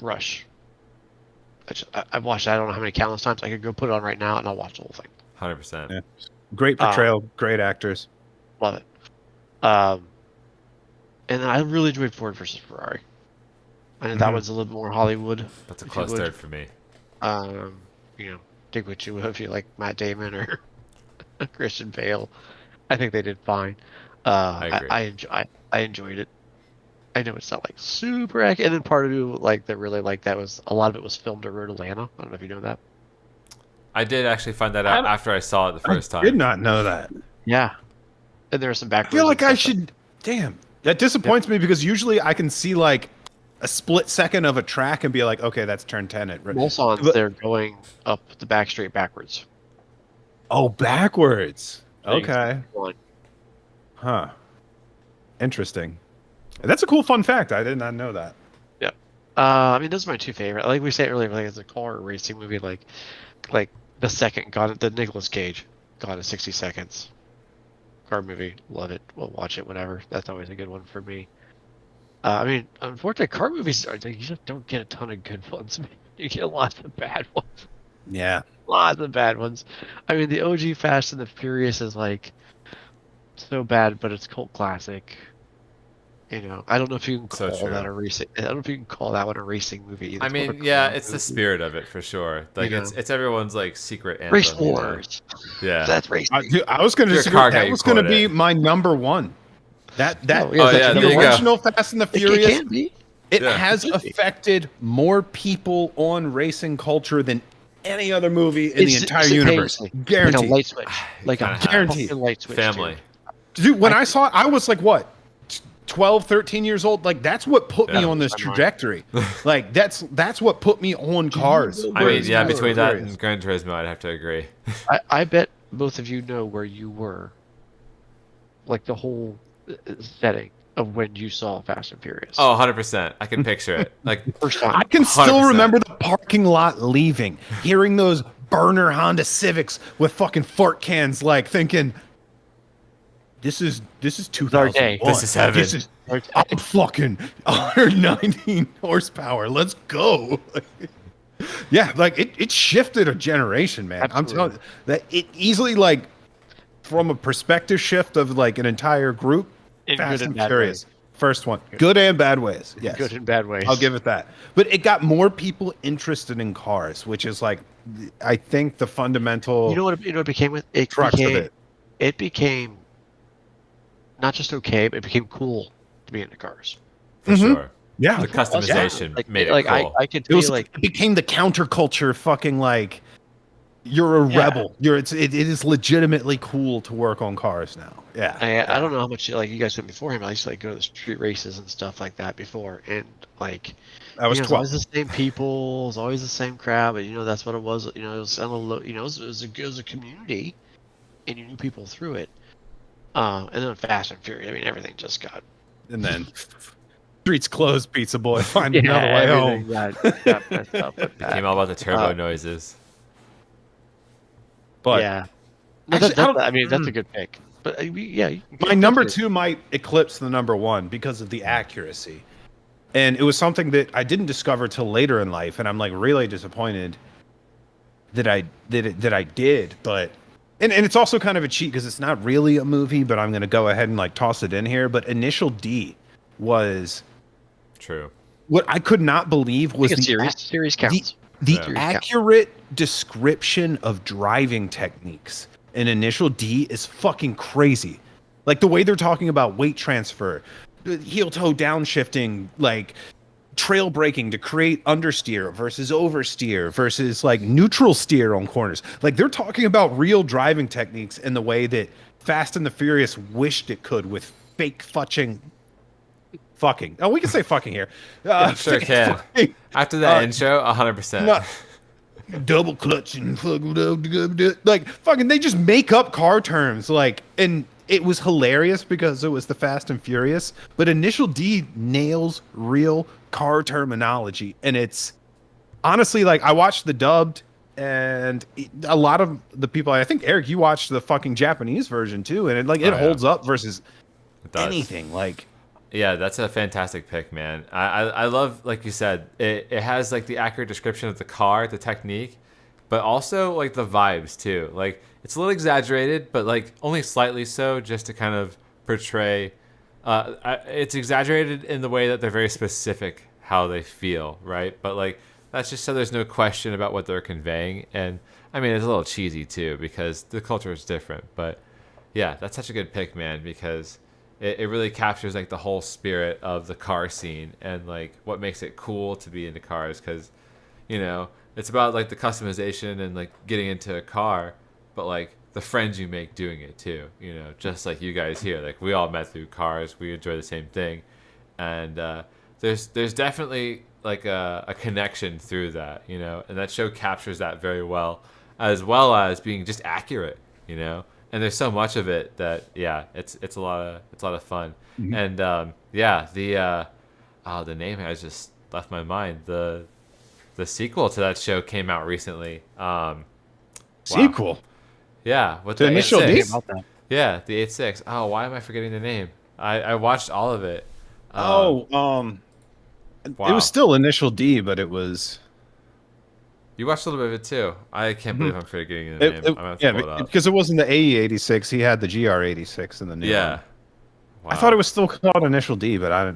Rush. I've watched it. I don't know how many countless times. I could go put it on right now and I'll watch the whole thing. 100%. Yeah. Great portrayal, great actors. Love it. And then I really enjoyed Ford versus Ferrari. And that one's a little bit more Hollywood. That's a close third for me. You know, dig what you will if you like Matt Damon or Christian Bale. I think they did fine. I agree. I enjoyed it. I know it's not like super accurate. And then part of me that really liked that was a lot of it was filmed at Road Atlanta. I don't know if you know that. I did actually find that out after I saw it the first time. I did not know that. Yeah. And there are some back. I feel like I should. Damn, that disappoints me because usually I can see like a split second of a track and be like, okay, that's turn 10. Mulsons, they're going up the back straight backwards. Oh, backwards. Things Okay. going. Huh. Interesting. That's a cool fun fact. I did not know that. Yeah. I mean, those are my two favorite. Like we said earlier, like as a car racing movie, like the second the Nicolas Cage, Gone in 60 Seconds. Car movie, love it. We'll watch it, whatever. That's always a good one for me. I mean, unfortunately, car movies you just don't get a ton of good ones. You get lots of bad ones. Yeah. Lots of bad ones. I mean, the OG Fast and the Furious is like so bad, but it's cult classic. You know, I don't know if you can call that a racing. I don't know if you can call that one a racing movie either. I mean, yeah, it's the spirit of it for sure. Like it's everyone's like secret anthem. Race Wars. Yeah, That's racing. I was going to disagree. That was going to be my number one. there you go. The original Fast and the Furious. It can be. It has affected more people on racing culture than any other movie in the entire universe. Guaranteed. Like a light switch. Like a guaranteed light switch. family. Dude, when I saw it, I was like, what? 12, 13 years old. Like that's what put me on this trajectory. Like that's what put me on cars. I mean, yeah, between that and Gran Turismo, I'd have to agree. I bet both of you know where you were like the whole setting of when you saw Fast and Furious. Oh, 100%. I can picture it. Like First time. I can still 100%. remember the parking lot leaving, hearing those burner Honda Civics with fucking fart cans, like thinking, "This is 2001. This is heaven. This is I'm fucking 119 horsepower. Let's go." Yeah, like it shifted a generation, man. Absolutely. I'm telling you that it easily, like, from a perspective shift of like an entire group. In Fast good and and bad Furious. First one. Good and bad ways. Yes. Good and bad ways. I'll give it that. But it got more people interested in cars, which is like, I think the fundamental You know what it became with it crux became, of it. It became not just okay, but it became cool to be into cars. For sure. Yeah. The customization Like, made like it cool. I could It tell was you, like it became the counterculture fucking, like, you're a rebel. It is legitimately cool to work on cars now. Yeah. I don't know how much like you guys went before him. I used to like go to the street races and stuff like that before, and like I was it's 12. always the same people, it's always the same crowd, but that's what it was. It was on a low, it was a community, and you knew people through it. And then Fast and Furious, I mean, everything just got And then streets closed, Pizza Boy. Find another way home. got messed up with that. Became all about the turbo noises. But yeah, Actually, I mean that's a good pick. But yeah, my number 2 might eclipse the number 1 because of the accuracy. And it was something that I didn't discover till later in life, and I'm like really disappointed that I did. But and it's also kind of a cheat because it's not really a movie, but I'm gonna go ahead and like toss it in here. But Initial D was True. what I could not believe was series counts. the Yeah. accurate description of driving techniques in Initial D is fucking crazy. Like the way they're talking about weight transfer, heel toe downshifting, like trail braking to create understeer versus oversteer versus like neutral steer on corners. Like they're talking about real driving techniques in the way that Fast and the Furious wished it could with fake fucking. Oh, we can say fucking here. Sure can. Fucking, After that intro, 100%. not double clutch and like fucking they just make up car terms, like, and it was hilarious because it was the Fast and Furious, but Initial D nails real car terminology. And it's honestly, like, I watched the dubbed, and a lot of the people, I think Eric, you watched the fucking Japanese version too, and it holds up versus anything. Like, yeah, that's a fantastic pick, man. I love, like you said, it has like the accurate description of the car, the technique, but also like the vibes too. Like it's a little exaggerated, but like only slightly so, just to kind of portray. It's exaggerated in the way that they're very specific how they feel, right? But like that's just so there's no question about what they're conveying. And I mean, it's a little cheesy too because the culture is different. But yeah, that's such a good pick, man, because it really captures like the whole spirit of the car scene and like what makes it cool to be into cars, because it's about like the customization and like getting into a car, but like the friends you make doing it too, just like you guys here, like we all met through cars, we enjoy the same thing, and there's definitely like a connection through that, and that show captures that very well as being just accurate, and there's so much of it that it's a lot of fun. Mm-hmm. And the name has just left my mind. The sequel to that show came out recently. Sequel? Yeah, with the Initial D? Yeah, the 8.6. Oh, why am I forgetting the name? I watched all of it. Wow. It was still Initial D, but it was. You watched a little bit of it too. I can't believe I'm forgetting the name. I'm gonna have to pull it up. Because it wasn't the AE86. He had the GR86 in the new one. Wow. I thought it was still called Initial D, but I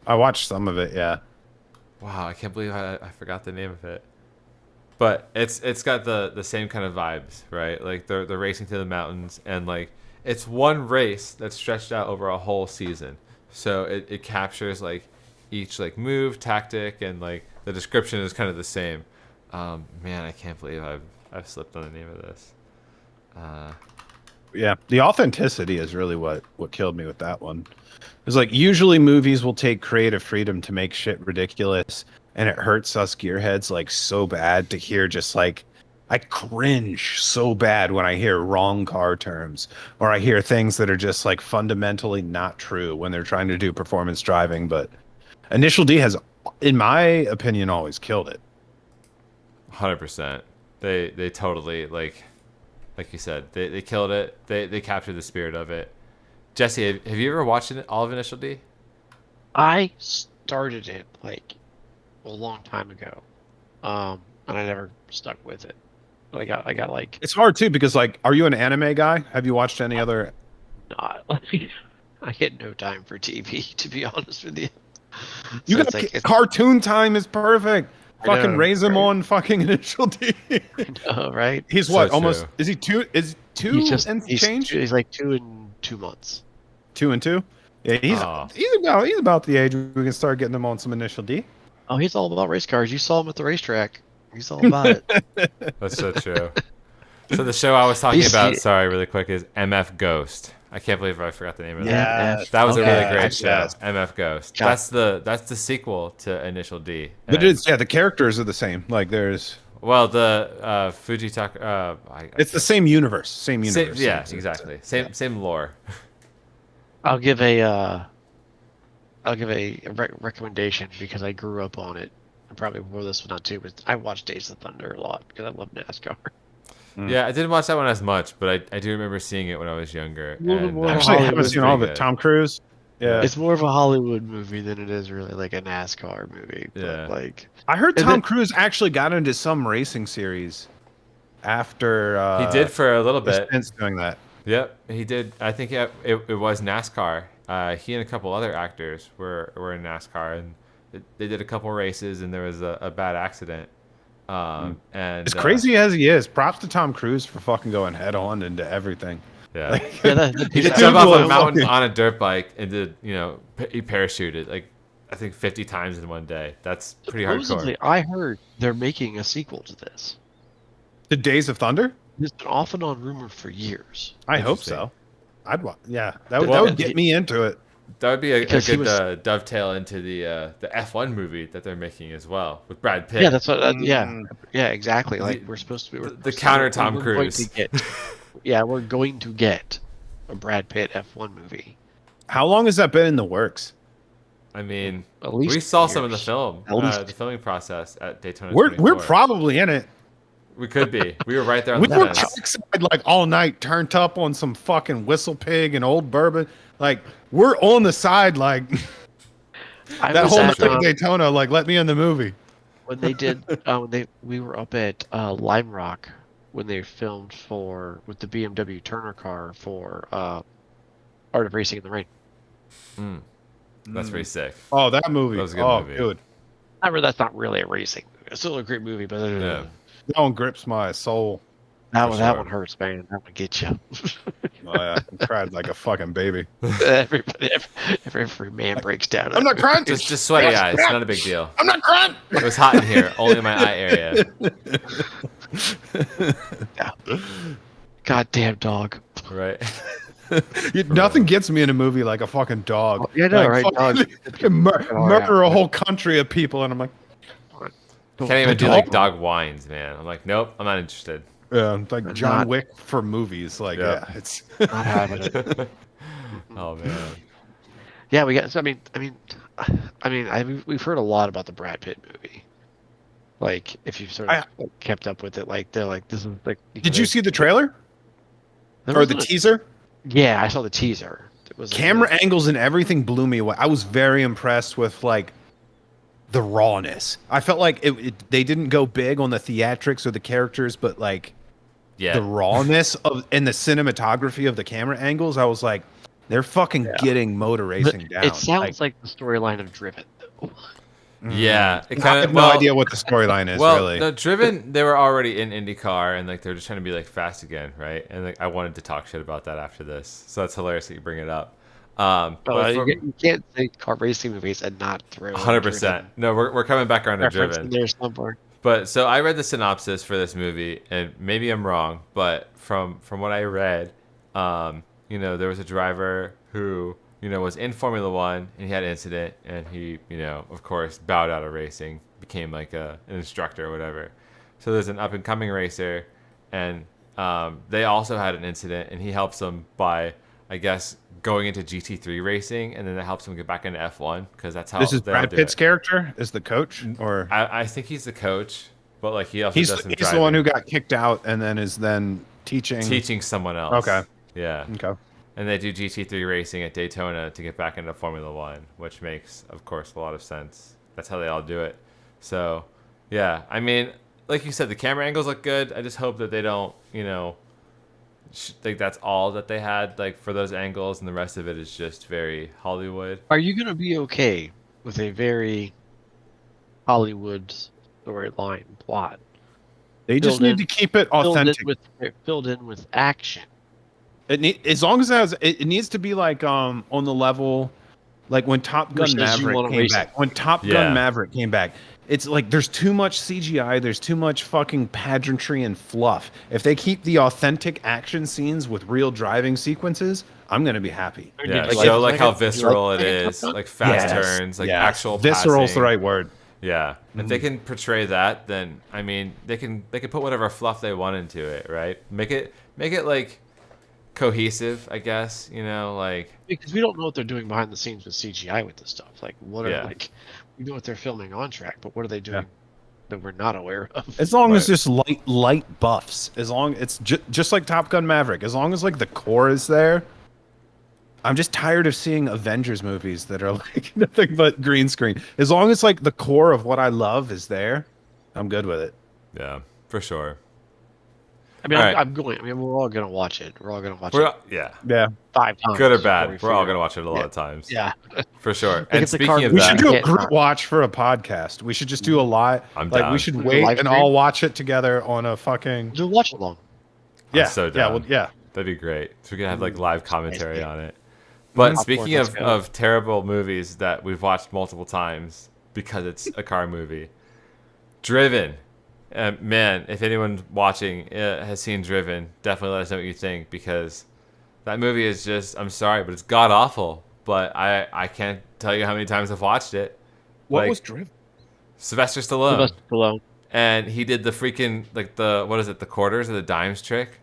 watched some of it. Yeah. Wow, I can't believe I forgot the name of it. But it's got the same kind of vibes, right? Like they're racing through the mountains, and like it's one race that's stretched out over a whole season. So it captures like each like move, tactic, and like the description is kind of the same. Man, I can't believe I've slipped on the name of this. Yeah, the authenticity is really what killed me with that one. It's like usually movies will take creative freedom to make shit ridiculous, and it hurts us gearheads like so bad to hear just like I cringe so bad when I hear wrong car terms or I hear things that are just like fundamentally not true when they're trying to do performance driving. But Initial D has, in my opinion, always killed it. 100%. They totally like you said, they killed it. They captured the spirit of it. Jesse, have you ever watched all of Initial D? I started it like a long time ago, and I never stuck with it. But I got like. It's hard too because like, are you an anime guy? Have you watched any other? Not like I get no time for TV, to be honest with you. You So got it's like, cartoon time is perfect. I Fucking know, raise him right? on fucking Initial D. Right? He's So what? true. Almost? Is he two? Is two and change? He's like 2 and 2 months. 2 and 2. Yeah, Oh. he's about the age we can start getting him on some Initial D. Oh, he's all about race cars. You saw him at the racetrack. He's all about it. That's so true. So the show I was talking He's- about, he- sorry, really quick, is MF Ghost. I can't believe I forgot the name of that. Yeah, That was a really okay. great show. Yes. MF Ghost. God. That's the sequel to Initial D. But And- the characters are the same. Like there's, well, the Fujitaka. it's the same universe. Same universe. yeah, exactly. Same lore. I'll give a recommendation because I grew up on it. I probably wore this one on too, but I watched Days of Thunder a lot because I love NASCAR. Yeah, I didn't watch that one as much, but I do remember seeing it when I was younger. And Well, Actually, I haven't Hollywood's seen all of pretty it. good. Tom Cruise. Yeah. It's more of a Hollywood movie than it is really like a NASCAR movie. But Yeah. like I heard Is Tom it- Cruise actually got into some racing series after He did for a little his bit. stints doing that. Yep, he did. I think it was NASCAR. He and a couple other actors were in NASCAR, and they did a couple races, and there was a bad accident. And As crazy as he is, props to Tom Cruise for fucking going head on into everything. Yeah, yeah, he did Dude jump off was a mountain fucking- on a dirt bike and did he parachuted like I think 50 times in one day. That's pretty supposedly, hardcore. I heard they're making a sequel to this. The Days of Thunder? It's been off and on rumored for years. I hope Interesting. so. I'd watch. Yeah, that Well, would get me into it. That would be a Because he good was- dovetail into the F1 movie that they're making as well with Brad Pitt. Yeah, that's what. Yeah, exactly. Like The- we're supposed to be the counter Tom we're going Cruise. to get- yeah, we're going to get a Brad Pitt F1 movie. How long has that been in the works? I mean, At least we saw some in the years. film, At least- the filming process at Daytona. We're 24. probably in it. We could be. We were right there on We the were fence. trackside like all night, turned up on some fucking Whistle Pig and Old Bourbon. Like we're on the side, like I that was whole at, night at Daytona. Like let me in the movie. when they did we were up at Lime Rock when they filmed with the BMW Turner car for Art of Racing in the Rain. That's pretty sick. Oh, that movie. That was a good oh, movie. dude, That's not really a racing movie. It's still a great movie, but Yeah. that one grips my soul. that For that sure. one hurts, man. That one gets you. Oh yeah, I cried like a fucking baby. every man breaks down. I'm not crying. Just sweaty eyes. Not a big deal. I'm not crying. It was hot in here, only in my eye area. Goddamn dog. Right. Nothing gets me in a movie like a fucking dog. Yeah, I know, Like, right? fucking murder a whole country of people, and I'm like, Can't even do like dog whines, man. I'm like, nope, I'm not interested. yeah, I'm like John not- Wick for movies. Like, Yeah. yeah, it's Not having it. Oh man. Yeah, we got. So, we've heard a lot about the Brad Pitt movie. Like, if you've sort of like, kept up with it, like they're like, this is like. Did you see the trailer There or the wasn't a- teaser? Yeah, I saw the teaser. It was Camera angles and everything blew me away. I was very impressed with like the rawness. I felt like they didn't go big on the theatrics or the characters, but like Yeah. the rawness of and the cinematography of the camera angles. I was like, they're fucking getting motor racing down. It sounds like the storyline of Driven. Though. Yeah. It I kind have of no idea what the storyline is Well, really. no, Driven, they were already in IndyCar, and like they're just trying to be like fast again, right? And like I wanted to talk shit about that after this, so that's hilarious that you bring it up. But You can't say car racing movies and not throw 100%. No, we're coming back around to reference in Driven. there somewhere. But so I read the synopsis for this movie, and maybe I'm wrong, but from what I read, there was a driver who was in Formula One, and he had an incident, and he of course bowed out of racing, became like an instructor or whatever. So there's an up and coming racer, and they also had an incident, and he helps them by, I guess, going into GT3 racing, and then that helps them get back into F1 because that's how This is they all Brad do Pitt's it. character is the coach, or I think he's the coach, but like he also he's does some the one who driving. got kicked out and then is then teaching someone else. Okay. Yeah. Okay. And they do GT3 racing at Daytona to get back into Formula One, which makes, of course, a lot of sense. That's how they all do it. So, yeah, I mean, like you said, the camera angles look good. I just hope that they don't, think that's all that they had, like, for those angles, and the rest of it is just very Hollywood. Are you going to be okay with a very Hollywood storyline plot? They just Filled need in- to keep it authentic. Filled in with action. As long as it needs to be like on the level, like when Top Gun Which says you Maverick wanna came race back. it. When Top Yeah. Gun Maverick came back, it's like there's too much CGI, there's too much fucking pageantry and fluff. If they keep the authentic action scenes with real driving sequences, I'm gonna be happy. Yeah, Did you show like like how it? Did you visceral it Top is, Gun? like fast Yes, turns, like yes. actual visceral's passing. the right word. Yeah, if they can portray that, then I mean, they can put whatever fluff they want into it, right? Make it like cohesive, I guess. Like Because we don't know what they're doing behind the scenes with CGI with this stuff. Like, what are Yeah. we know what they're filming on track, but what are they doing that we're not aware of? As long as Right. just light buffs, as long it's just like Top Gun Maverick, as long as like the core is there. I'm just tired of seeing Avengers movies that are like nothing but green screen. As long as like the core of what I love is there, I'm good with it. yeah, for sure. I mean, All right. I'm going. I mean, we're all gonna watch it. We're all gonna watch We're it yeah, 5 times. good or before bad, we we're all figure gonna it watch it a lot Yeah. of times. Yeah. For sure. Like And it's a speaking car of We movie. should that, do a can't group not. watch for a podcast. We should just do a lot. I'm Like down. we should Do a wait live and stream? all watch it together on a fucking Do a watch along. yeah. so yeah, down. well, yeah. That'd be great. So we can have like live commentary Nice. on it. But Popcorn, speaking let's of, go. of terrible movies that we've watched multiple times because it's a car movie, Driven. Man, if anyone watching has seen Driven, definitely let us know what you think because that movie is just, I'm sorry, but it's god awful. But I can't tell you how many times I've watched it. What Like, was driven? Sylvester Stallone. Sylvester Stallone. And he did the freaking, like the quarters or the dimes trick?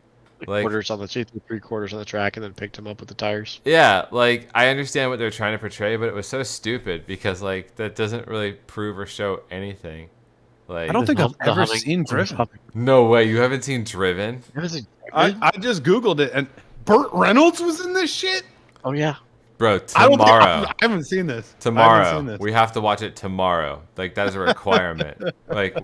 Like, Quarters on the 3/4 on the track, and then picked him up with the tires. yeah, like I understand what they're trying to portray, but it was so stupid because like that doesn't really prove or show anything. Like I don't think I've The ever humming- seen Driven. no way, you haven't seen Driven? I just googled it and Burt Reynolds was in this shit. Oh yeah. Bro, I don't think tomorrow. I haven't seen this. I haven't Tomorrow. seen this. We have to watch it tomorrow. Like that is a requirement. Like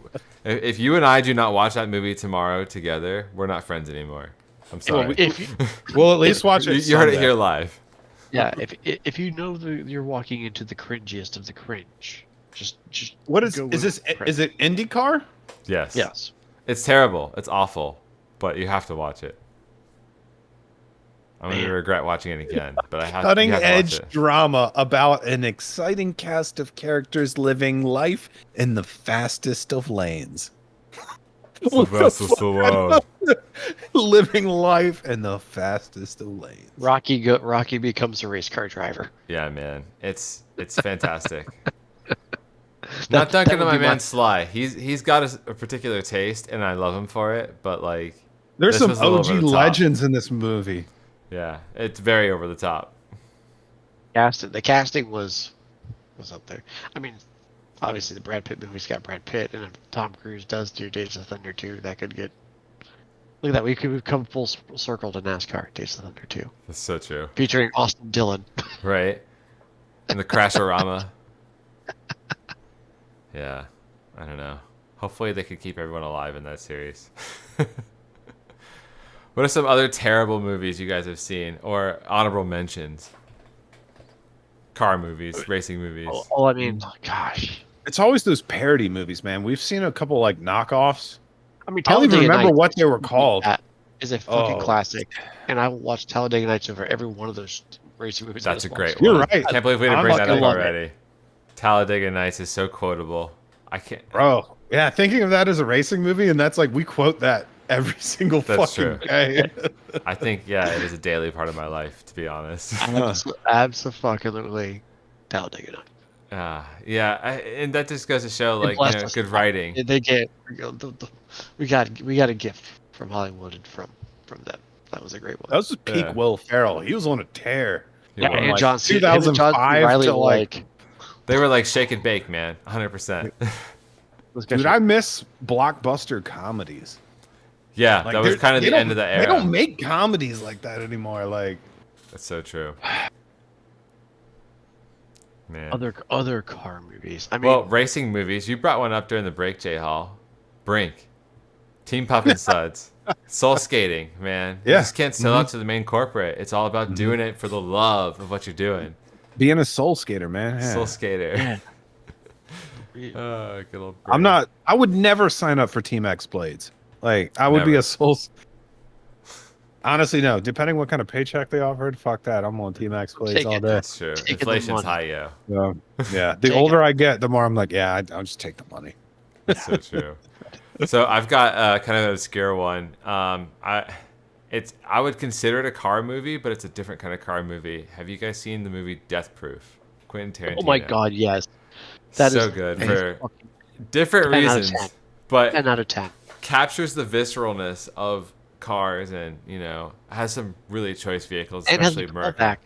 if you and I do not watch that movie tomorrow together, we're not friends anymore. I'm sorry. If you, We'll at least watch it. You heard it Sunday. here live. yeah, if you know you're walking into the cringiest of the cringe, just What is go is with this? the Is it IndyCar? Yes. Yes. It's terrible. It's awful. But you have to watch it. I'm going to Man. regret watching it again, but I have Cutting you have to watch edge it. drama about an exciting cast of characters living life in the fastest of lanes. Sylvester Stallone. Living life in the fastest of lanes. Rocky becomes a race car driver. Yeah, man, it's fantastic. Not dunking on my man Sly. He's got a particular taste, and I love him for it. But like, There's this some was a little OG over the top. legends in this movie. Yeah, it's very over the top. The casting was up there. I mean, obviously the Brad Pitt movie's got Brad Pitt, and if Tom Cruise does do Days of Thunder 2, that could get. Look at that, we've come full circle to NASCAR, Days of Thunder 2, That's so true, featuring Austin Dillon. right? And the Crashorama. Yeah, I don't know. Hopefully they could keep everyone alive in that series. What are some other terrible movies you guys have seen, or honorable mentions? Car movies, racing movies. I mean, gosh. It's always those parody movies, man. We've seen a couple like knockoffs. I mean, I don't even Talladega remember Nights what they were called. That is a fucking Oh. classic, and I will watch Talladega Nights over every one of those racing movies. That's a great You're one. right. I can't believe we didn't I bring that fucking up love it. already. Talladega Nights is so quotable. I can't. Bro, yeah, thinking of that as a racing movie, and that's like we quote that every single That's fucking true. day. I think it is a daily part of my life, to be honest. Absolutely, Talladega Nights. And that just goes to show, They like, blessed us. good writing. They get we got a gift from Hollywood and from them. That was a great one. That was just peak Yeah. Will Ferrell. He was on a tear. Yeah, From, and like, John C. 2005 Riley, to like. They were like shake and bake, man, 100%. Dude, I miss blockbuster comedies. Yeah, Like, that was kind of the end of the era. They don't make comedies like that anymore. Like, That's so true. Man. other car movies. I mean, Well, racing movies. You brought one up during the break, J Hall. Brink, Team Puff and Suds, Soul Skating. Man, you Yeah. just can't sell out to the main corporate. It's all about doing it for the love of what you're doing. being a soul skater, man. Yeah. Soul Skater. Yeah. Good old I'm not. I would never sign up for Team X Blades. Like, I would be Never. a soul. Honestly, no. Depending what kind of paycheck they offered, fuck that. I'm on Team X Blades Take all it. day. That's true. Taking the Inflation's money. high, yo. So, yeah. The Take older I get, the more I'm like, yeah, I'll just take the money. That's so true. So I've got kind of an obscure one. I would consider it a car movie, but it's a different kind of car movie. Have you guys seen the movie Death Proof? Quentin Tarantino. oh my God, yes. That so is good that for is fucking different 10 out of reasons, 10. but 10 out of 10. captures the visceralness of cars and has some really choice vehicles, And has especially a American.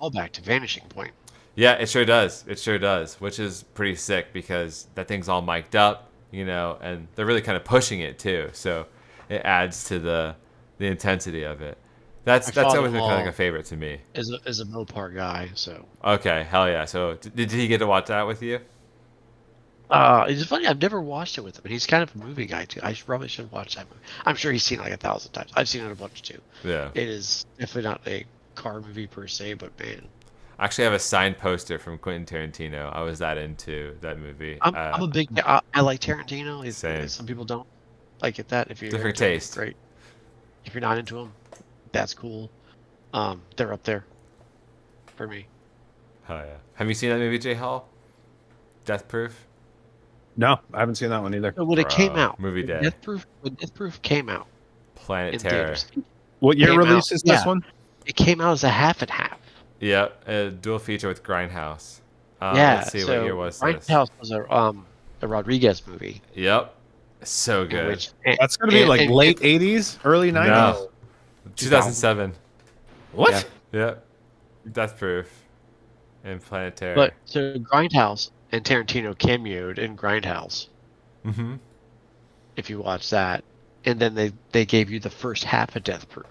callback to Vanishing Point. Yeah, it sure does. It sure does, which is pretty sick because that thing's all mic'd up, and they're really kind of pushing it too. So it adds to the intensity of it. That's My always been kind of like father-in-law a favorite to me. Is a Mopar guy, so Okay, hell yeah. So did he get to watch that with you? it's funny. I've never watched it with him, and he's kind of a movie guy too. Probably should watch that movie. I'm sure he's seen it like 1,000 times. I've seen it a bunch too. Yeah. It is definitely not a car movie per se, but man, I actually have a signed poster from Quentin Tarantino. I was that into that movie. I'm a big. I like Tarantino. Same. Some people don't. I get that. If you're Different into him, taste. great. If you're not into them, that's cool. They're up there for me. Oh yeah. Have you seen that movie, J Hall? Death Proof? No, I haven't seen that one either. So when it came Bro, out, movie day. when Death Proof came out Planet in Terror. theaters, What year Came release out, is this yeah. one? it came out as a half and half. Yep, a dual feature with Grindhouse. Yeah. Let's see, so what year was this? Grindhouse was a Rodriguez movie. Yep. So in good. which- That's gonna be and- like and- late '80s, early '90s. No. 2007. What? Yeah. Yep. Death Proof. And Planet Terror. But so Grindhouse and Tarantino cameoed in Grindhouse. Mm-hmm. If you watch that, and then they gave you the first half of Death Proof,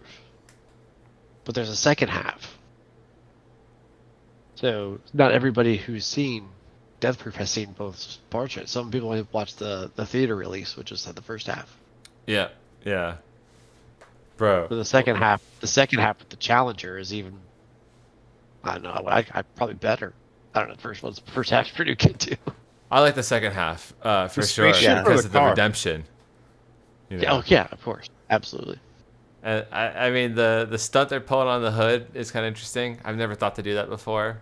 but there's a second half. So not everybody who's seen Death Proof has seen both parts of it. Some people only watched the theater release, which just had the first half. Yeah. Yeah. Bro. But the second half with the Challenger is even. I don't know. I probably better. I don't know. The first half's pretty good too. I like the second half, for The sure. spaceship or Because the of the car? redemption. Yeah, oh yeah, of course, absolutely. And I mean, the stunt they're pulling on the hood is kind of interesting. I've never thought to do that before.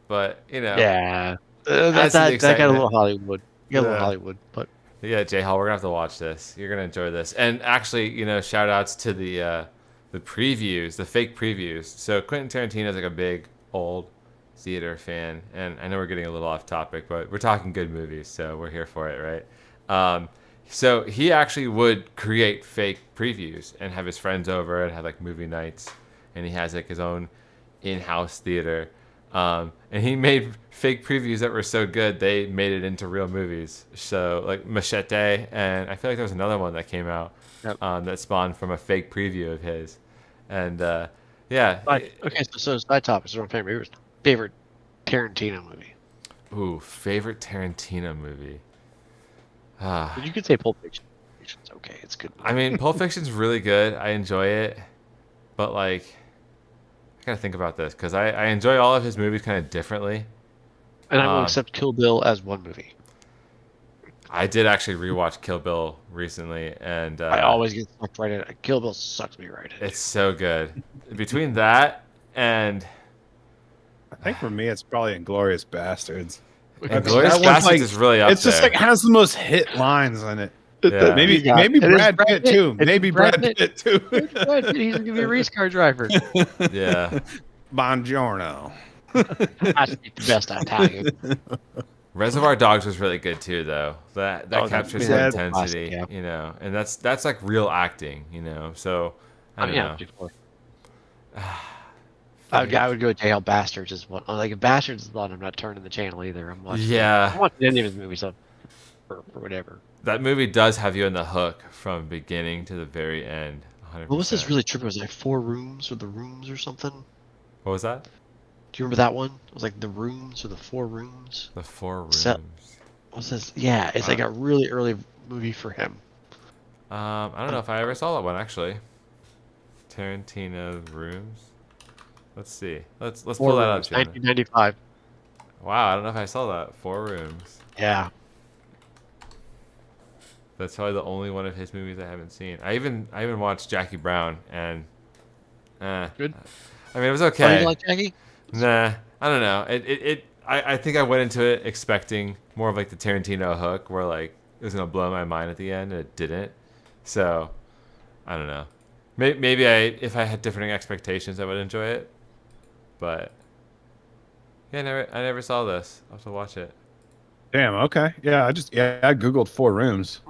But, Yeah, Adds to the that got a excitement. little Hollywood. Got a little Yeah. Hollywood, but Yeah, J Hall, we're gonna have to watch this. You're gonna enjoy this. And actually, shout outs to the previews, the fake previews. So Quentin Tarantino's like a big old theater fan, and I know we're getting a little off topic, but we're talking good movies, so we're here for it, right? So he actually would create fake previews and have his friends over and have like movie nights, and he has like his own in-house theater. And he made fake previews that were so good they made it into real movies. So like Machete, and I feel like there was another one that came out that spawned from a fake preview of his. And yeah. okay. So side topics are my favorite Tarantino movie. Ooh, favorite Tarantino movie. But you could say Pulp Fiction. It's okay. It's good. I mean, Pulp Fiction's really good. I enjoy it, but like, I gotta think about this because I enjoy all of his movies kind of differently. And I will accept Kill Bill as one movie. I did actually rewatch Kill Bill recently, and I always get sucked right in it. Kill Bill sucks me right in. it's so good. Between that and I think for me, it's probably Inglourious Bastards. Glorious that one's Bastards like- is really up It's just there. like has the most hit lines in it. Yeah. Maybe You got- maybe it is Brad Pitt too. It's Maybe Brad Pitt too. He's gonna be a race car driver. Yeah. Buongiorno. I speak the best Italian. Reservoir Dogs was really good too, though. That captures the that's intensity, classic, you know, and that's like real acting, you know. So I don't know. Before. I would go Jail Bastards as one. Like if Bastards is on, I'm not turning the channel either. I'm watching. Yeah. I'm watching any of his movies up for whatever. That movie does have you on the hook from beginning to the very end. 100%. What was this really trippy? Was it like 4 Rooms or The Rooms or something? What was that? Do you remember that one? It was like The Rooms or The 4 Rooms. The 4 Rooms. What's this? Yeah, it's like a really early movie for him. I don't know if I ever saw that one actually. Tarantino Rooms. Let's see. Let's pull that up. 1995. Wow, I don't know if I saw that. 4 Rooms. Yeah. That's probably the only one of his movies I haven't seen. I even watched Jackie Brown and Good. I mean, it was Oh, okay. you like Jackie? Nah, I don't know. I think I went into it expecting more of like the Tarantino hook, where like it was gonna blow my mind at the end, and it didn't. So, I don't know. Maybe if I had different expectations, I would enjoy it. But yeah, I never saw this. I'll have to watch it. Damn. Okay. Yeah. I googled 4 Rooms.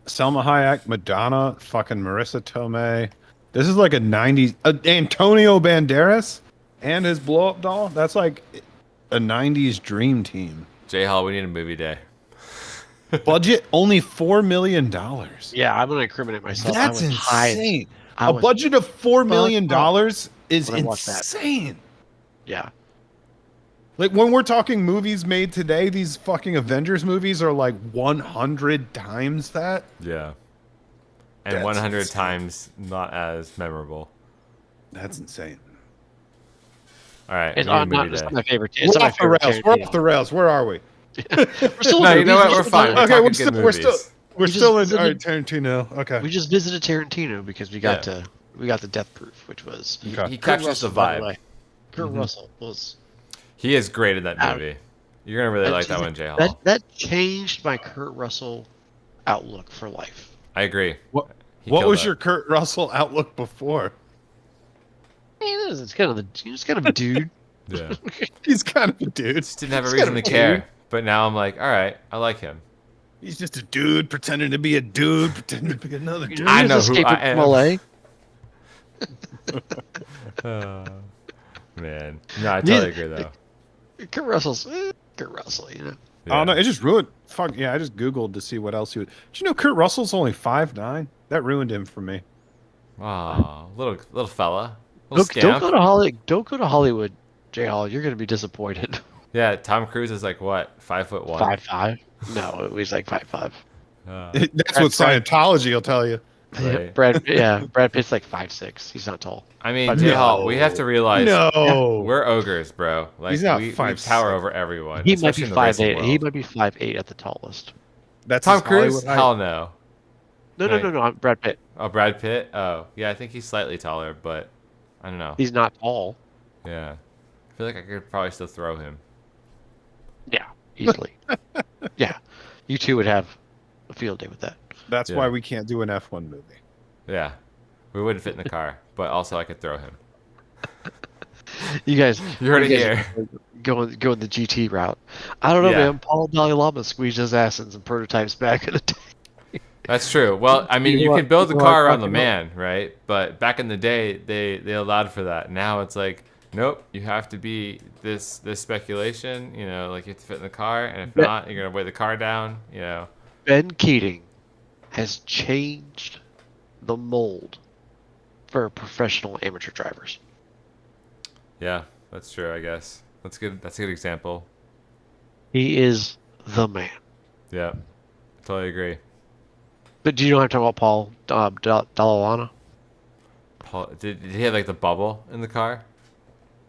Selma Hayek, Madonna, fucking Marissa Tomei. This is like a 90s Antonio Banderas and his blow up doll. That's like a 90s dream team. J Hall, we need a movie day. Budget only $4 million. Yeah, I'm gonna incriminate myself. That's I was high. insane. I A was budget of $4 million is when I watched that. insane. Yeah. Like when we're talking movies made today, these fucking Avengers movies are like 100 times that. Yeah. And That's 100 insane. times not as memorable. That's insane. All right. It's we need a not, movie it's day. not my favorite. We're It's not my off the favorite. rails. We're off the Tarantino. rails. Where are we? We're still No, in you know movies. what? We're fine. We're Okay, talking we're good still movies. we're We still just in all right, visited- Tarantino. Okay. We just visited Tarantino because we got the Death Proof, which was Okay. He Kurt captures the Russell, by the vibe. way. Kurt Russell was He is great in that movie. You're gonna really like that one, J Hall. that changed my Kurt Russell outlook for life. I agree. What He What killed was it. your Kurt Russell outlook before? It's kind of a dude. Yeah. He's kind of a dude. Just didn't have a He's reason kind to of a care. dude. But now I'm like, all right, I like him. He's just a dude pretending to be a dude, pretending to be another dude. I He was know who escaping I am. from LA. Man. No, I totally agree though. Kurt Russell's Kurt Russell, you know. Oh no, it just ruined. Fuck yeah! I just googled to see what else he would. Did you know Kurt Russell's only 5'9"? That ruined him for me. Oh, little fella. Little Don't scamp. go to Hollywood, J Hall. You're gonna be disappointed. Yeah, Tom Cruise is like what, 5'1"? 5'5". No, it was like 5'5". That's what Scientology will tell you. Right. Brad Pitt's like 5'6". He's not tall. I mean, But J no. Hall, we have to realize No, we're ogres, bro. Like He's not we 5'6". tower over everyone. He might especially be in the racing 5'8". He world. might be 5'8" at the tallest. that's Tom his Cruise? Hollywood height. Hell no. No, Right. no. I'm Brad Pitt. Oh, Brad Pitt? Oh, yeah, I think he's slightly taller, but I don't know. He's not tall. Yeah. I feel like I could probably still throw him. Yeah, easily. Yeah, you two would have a field day with that. That's Yeah. why we can't do an F1 movie. Yeah. We wouldn't fit in the car, but also I could throw him. You guys, You heard it guys here. are going the GT route. I don't know, Yeah. man. Paul Dalai Lama squeezed his ass in some prototypes back in the day. That's true. Well, I mean, you People can build the people car are around the fucking man, right? But back in the day, they allowed for that. Now it's like, nope, you have to be this speculation. You know, like you have to fit in the car, and if Yeah. not, you're gonna weigh the car down. You know. Ben Keating has changed the mold for professional amateur drivers. Yeah, that's true. I guess that's good. That's a good example. He is the man. Yeah, totally agree. But do you know what I'm talking about, Paul Dalai Lama? Paul, did he have like the bubble in the car?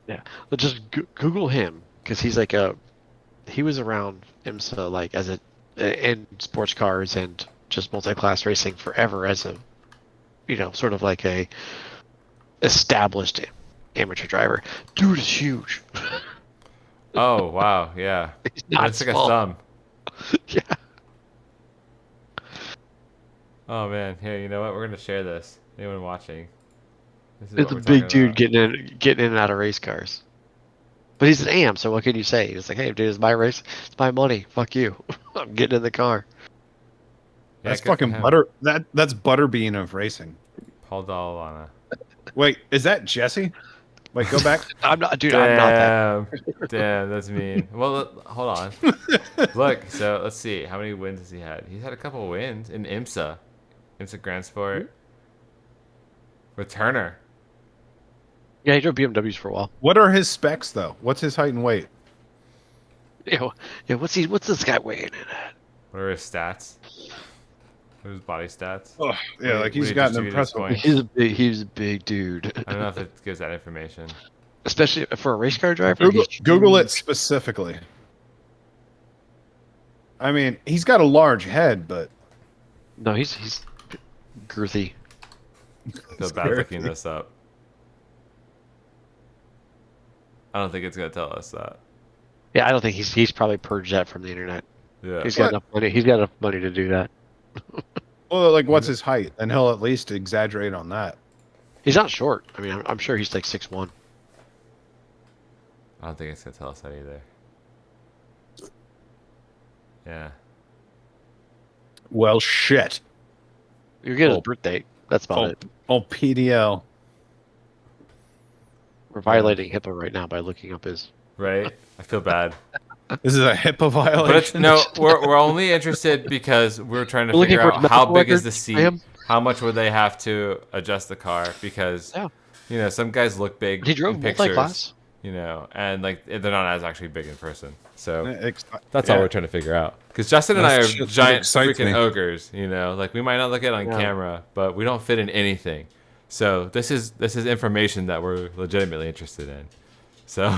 Yeah, but just Google him because he was around IMSA like as in sports cars and just multi-class racing forever as a, sort of like a established amateur driver. Dude is huge. Oh wow, yeah. He's not That's like a small. thumb. Yeah. Oh man, here, you know what? We're gonna share this. Anyone watching? This is It's a what we're big talking dude about. getting in and out of race cars. But he's an AM, so what can you say? He's like, hey, dude, it's my race. It's my money. Fuck you. I'm getting in the car. That's good for fucking him. butter. That's Butterbean of racing. Paul Dalana. Wait, is that Jesse? Wait, go back. I'm not, dude. I'm not that. Damn, that's mean. Well, hold on. Look, so let's see. How many wins has he had? He's had a couple of wins in IMSA Grand Sport with Turner. Yeah, he drove BMWs for a while. What are his specs though? What's his height and weight? Yeah, what's this guy weighing in at? What are his stats? What are his body stats? Oh, yeah, like he's Would got he an distribute his impressive. points? He's a big dude. I don't know if it gives that information. Especially for a race car driver. Google it specifically. I mean, he's got a large head, but No, he's girthy. I feel bad looking this up. I don't think it's gonna tell us that. Yeah, I don't think he's probably purged that from the internet. Yeah. He's got enough money. He's got enough money to do that. well, like what's his height? And he'll at least exaggerate on that. He's not short. I mean, I'm sure he's like 6'1". I don't think it's gonna tell us that either. Yeah. Well, shit. You get his birth date. That's about it. Oh, PDL. We're violating HIPAA right now by looking up his. Right. I feel bad. This is a HIPAA violation. But it's, no, we're only interested because we're trying to figure out how big is the seat, how much would they have to adjust the car, because you know, some guys look big He drove in pictures, multi-class. you know, and like they're not as actually big in person. So that's yeah. all we're trying to figure out. Because Justin and I are That's giant excites freaking me. ogres, you know, like we might not look at it on camera, but we don't fit in anything. So this is information that we're legitimately interested in. So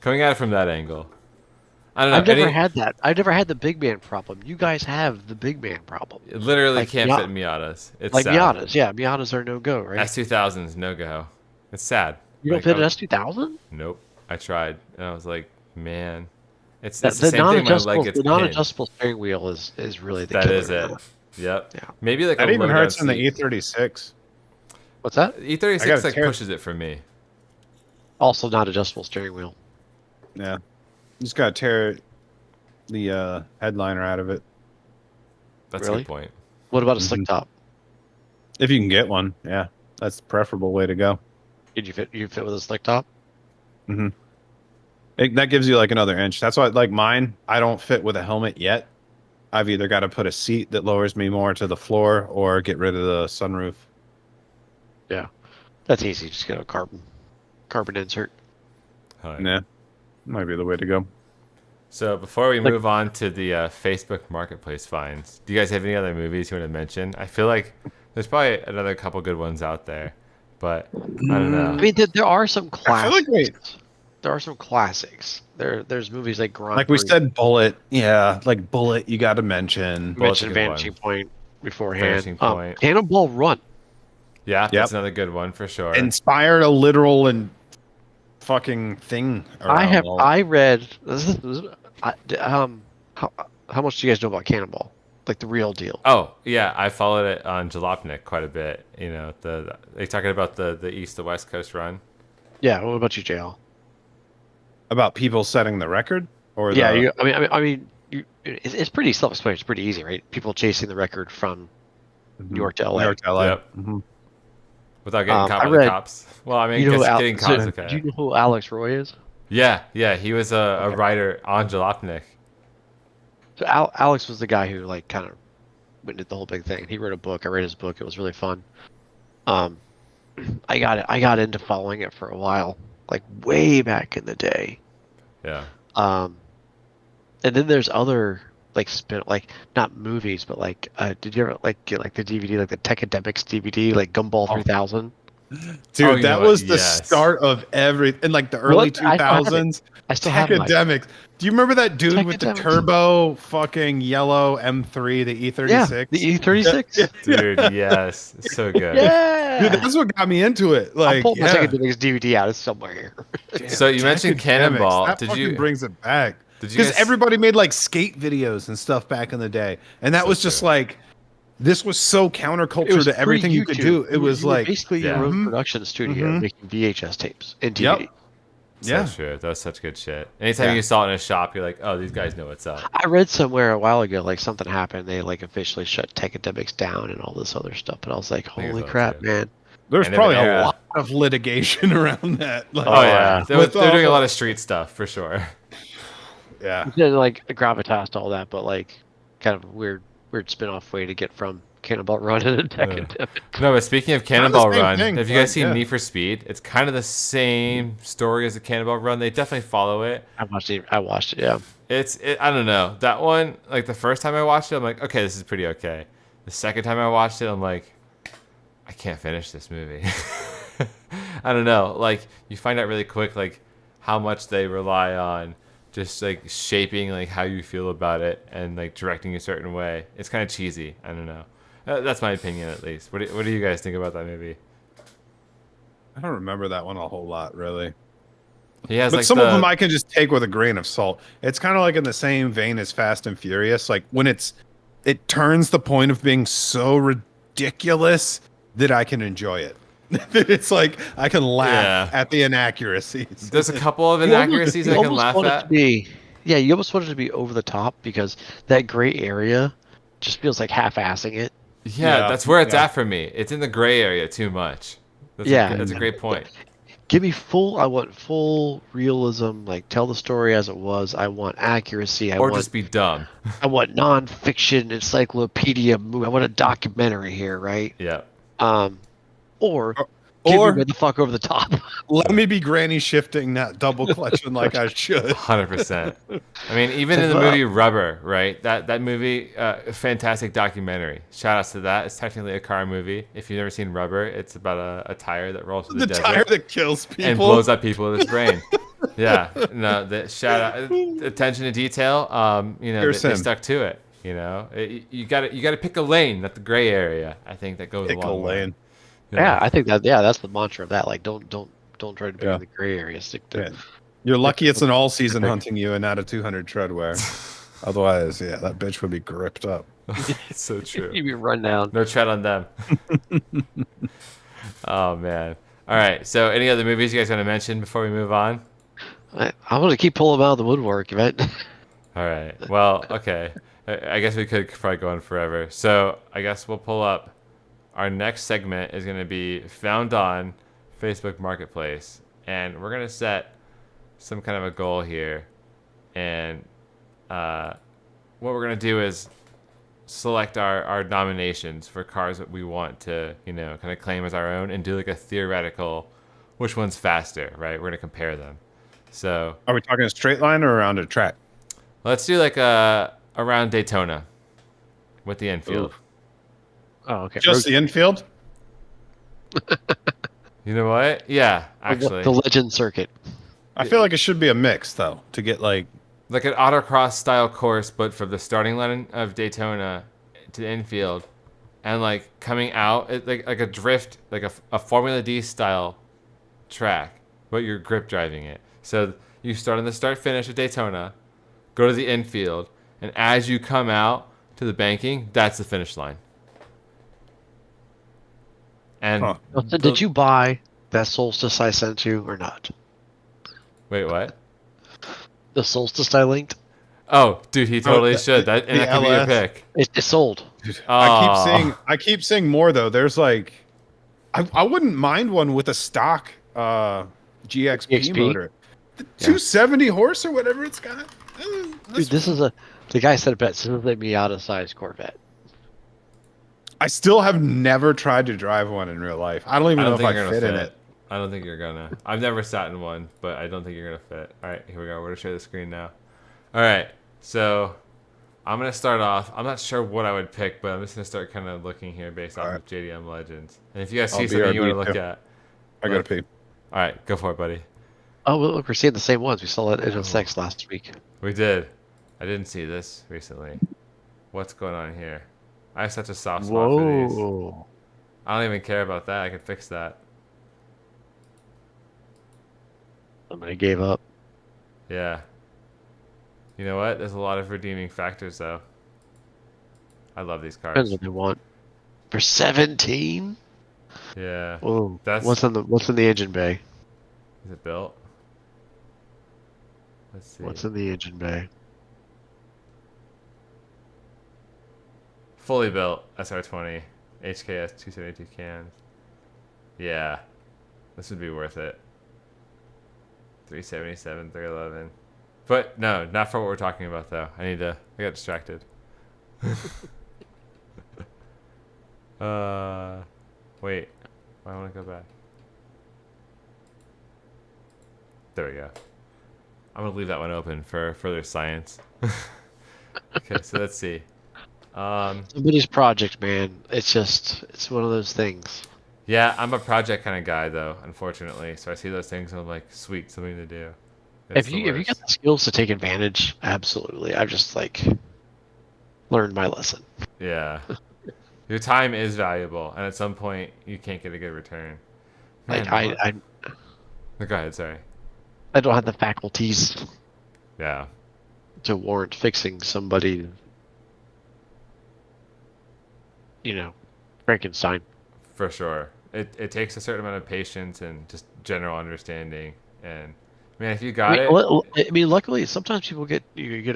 coming at it from that angle. I don't know. I've never had that. I've never had the big man problem. You guys have the big man problem. It literally like can't fit Miatas. It's like sad. Miatas. Yeah, Miatas are no go, right? S2000s no go. It's sad. You don't Like, fit an S2000? Nope. I tried, and I was like, man, it's The the same thing. My leg gets the pinned. non-adjustable steering wheel is really the That killer. is it. Yep. Yeah. Maybe like that a even low hurts down in the seat. E36. What's that? E36 like pushes it for me. Also not adjustable steering wheel. Yeah, you just gotta tear the headliner out of it That's a Really? good point. What about a slick top? if you can get one. Yeah, that's the preferable way to go. Did you fit? You fit with a slick top? Mm-hmm. That gives you like another inch. That's why, like mine, I don't fit with a helmet yet. I've either got to put a seat that lowers me more to the floor or get rid of the sunroof. Yeah, that's easy. Just get a carbon insert. Huh. Yeah, might be the way to go. So before we move on to the Facebook Marketplace finds, do you guys have any other movies you want to mention? I feel like there's probably another couple good ones out there, but I don't know. I mean, there are some I feel classics. like There are some classics. There's movies like Grand like we Prix. said, Bullet. Yeah, like Bullet. You got to mention. We mentioned Bullet's a good Vanishing Point beforehand. Vanishing Point. Cannonball Run. Yeah, Yep. that's another good one for sure. Inspired a literal and fucking thing. I read. How much do you guys know about Cannonball? Like the real deal. Oh yeah, I followed it on Jalopnik quite a bit. You know, they talking about the east to west coast run. Yeah. What about you, JL? About people setting the record, or Yeah. the, I mean, it's pretty self-explanatory. It's pretty easy, right? People chasing the record from New York to LA. New York to LA. Yep. Mhm. Without getting caught I by the read- cops. Well, I mean, You know who getting caught is okay. Do you know who Alex Roy is? Yeah, he was a writer on Jalopnik. So Alex was the guy who like kind of went into the whole big thing. He wrote a book. I read his book. It was really fun. I got into following it for a while, like way back in the day. Yeah. And then there's other like not movies, but like did you ever like get like the DVD, like the Techademics DVD, like Gumball 3000? Dude, Oh, you that know was what? the Yes. start of in like the early What? I still have it. 2000s. I still have mine. Academics. Do you remember that dude with the Techademics. turbo fucking yellow M3, the E36? Yeah, the E36. Dude, yes. It's so good. Yeah. Dude, that's what got me into it. I'll Like, pull my yeah. Techademics DVD out. It's somewhere here. So you mentioned Academics. Cannonball. That Did fucking you brings it back. Did you Because guys- everybody made like skate videos and stuff back in the day, and that So was just true. like, this was so counterculture to everything you could do. It was you were like, basically Yeah. your own Mhm. production studio Mhm. making VHS tapes and DVD. Yeah. So true. That was such good shit. Anytime you saw it in a shop, you're like, oh, these guys know what's up. I read somewhere a while ago, like something happened. They like officially shut Tech-Demics down and all this other stuff. But I was like, think holy so, crap, too. man. There's And probably Era. a lot of litigation around that. Like, Oh, yeah. yeah. They're doing a lot of street stuff, for sure. Yeah. Yeah, like gravitas to all that, but like kind of weird spin-off way to get from Cannonball Run into Tech-Demics. No, but speaking of Kind of Cannonball the same Run, thing, have you guys but, seen yeah. Need for Speed? It's kind of the same story as the Cannonball Run. They definitely follow it. I watched it, yeah. I don't know. That one, like the first time I watched it, I'm like, okay, this is pretty okay. The second time I watched it, I'm like, I can't finish this movie. I don't know. Like, you find out really quick, like, how much they rely on just, like, shaping, like, how you feel about it and, like, directing a certain way. It's kind of cheesy. I don't know. That's my opinion, at least. What do you guys think about that movie? I don't remember that one a whole lot, really. He has, But like, some of them I can just take with a grain of salt. It's kind of like in the same vein as Fast and Furious. Like when it turns the point of being so ridiculous that I can enjoy it. It's like I can laugh at the inaccuracies. There's a couple of inaccuracies I can laugh at. You almost want it to be over the top because that gray area just feels like half-assing it. Yeah, that's where it's at for me. It's in the gray area too much. That's a great point. I want full realism, like tell the story as it was. I want accuracy. Just be dumb. I want non-fiction encyclopedia movie. I want a documentary here, right? Yeah. Or give me right the fuck over the top. Let me be granny shifting, not double clutching like I should. 100%. I mean, even in the movie Rubber, right? That movie, fantastic documentary. Shout outs to that. It's technically a car movie. If you've never seen Rubber, it's about a tire that rolls through the desert. The tire that kills people. And blows up people with its brain. Yeah. No, shout out. Attention to detail. They stuck to it. You know, you got to pick a lane, not the gray area. I think that goes Pick a lane. Yeah, I think that's the mantra of that. Like, don't try to be in the gray area. Stick to. Yeah. You're lucky it's an all-season hunting you and not a 200 treadwear. Otherwise, that bitch would be gripped up. It's so true. You'd be run down. No tread on them. Oh man. All right. So, any other movies you guys want to mention before we move on? I want to keep pulling them out of the woodwork, right? All right. Well, okay. I guess we could probably go on forever. So, I guess we'll pull up. Our next segment is going to be found on Facebook Marketplace, and we're going to set some kind of a goal here. And what we're going to do is select our nominations for cars that we want to, kind of claim as our own, and do like a theoretical, which one's faster, right? We're going to compare them. So, are we talking a straight line or around a track? Let's do like around Daytona with the infield. Ooh. Oh, okay. Just the infield? You know what? Yeah, actually. The Legend Circuit. I feel like it should be a mix, though, to get like an autocross style course, but from the starting line of Daytona to the infield, and like coming out like a drift, like a Formula D style track, but you're grip driving it. So you start on the start finish of Daytona, go to the infield, and as you come out to the banking, that's the finish line. And did you buy that Solstice I sent you or not? Wait, what? The Solstice I linked? Oh, dude, he totally should. That could be your pick. It's sold. Dude, I keep seeing more though. There's like, I wouldn't mind one with a stock GXP motor, the 270 horse or whatever it's got. Dude, the guy said this is a Miata-sized Corvette. I still have never tried to drive one in real life. I don't even know if I fit in it. I don't think you're gonna. I've never sat in one, but I don't think you're gonna fit. All right, here we go. We're gonna share the screen now. All right, so I'm gonna start off. I'm not sure what I would pick, but I'm just gonna start kind of looking here based off of JDM Legends. And if you guys see something you want to look at, I gotta pee. All right, go for it, buddy. Oh, well, look, we're seeing the same ones. We saw it in Sex last week. We did. I didn't see this recently. What's going on here? I have such a soft spot for these. I don't even care about that. I can fix that. Somebody gave up. Yeah. You know what? There's a lot of redeeming factors, though. I love these cars. Depends what they want. For 17? Yeah. Whoa. What's in the engine bay? Is it built? Let's see. What's in the engine bay? Fully built SR20 HKS 272 cans. Yeah, this would be worth it. 377, 311. But no, not for what we're talking about though. I got distracted. Wait. I want to go back. There we go. I'm gonna leave that one open for further science. Okay, so let's see. Somebody's project, man. It's one of those things. Yeah, I'm a project kind of guy though, unfortunately. So I see those things and I'm like, sweet, something to do. If you got the skills to take advantage, absolutely. I've just like learned my lesson. Yeah. Your time is valuable, and at some point you can't get a good return. Like Man, go ahead, sorry. I don't have the faculties Yeah. to warrant fixing somebody, Frankenstein. For sure. It takes a certain amount of patience and just general understanding. And man, if you got it, I mean, luckily, sometimes you get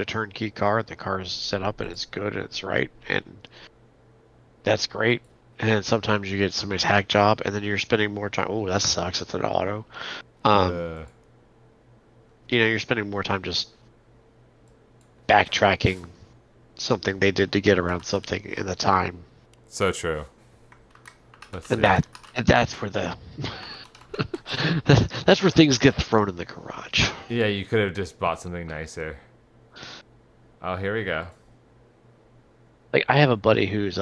a turnkey car, and the car is set up and it's good and it's right, and that's great. And then sometimes you get somebody's hack job, and then you're spending more time. Oh, that sucks. It's an auto. You're spending more time just backtracking something they did to get around something in the time. so true. Let's see. And that's where that's where things get thrown in the garage. Yeah, you could have just bought something nicer. Oh, here we go. Like I have a buddy who's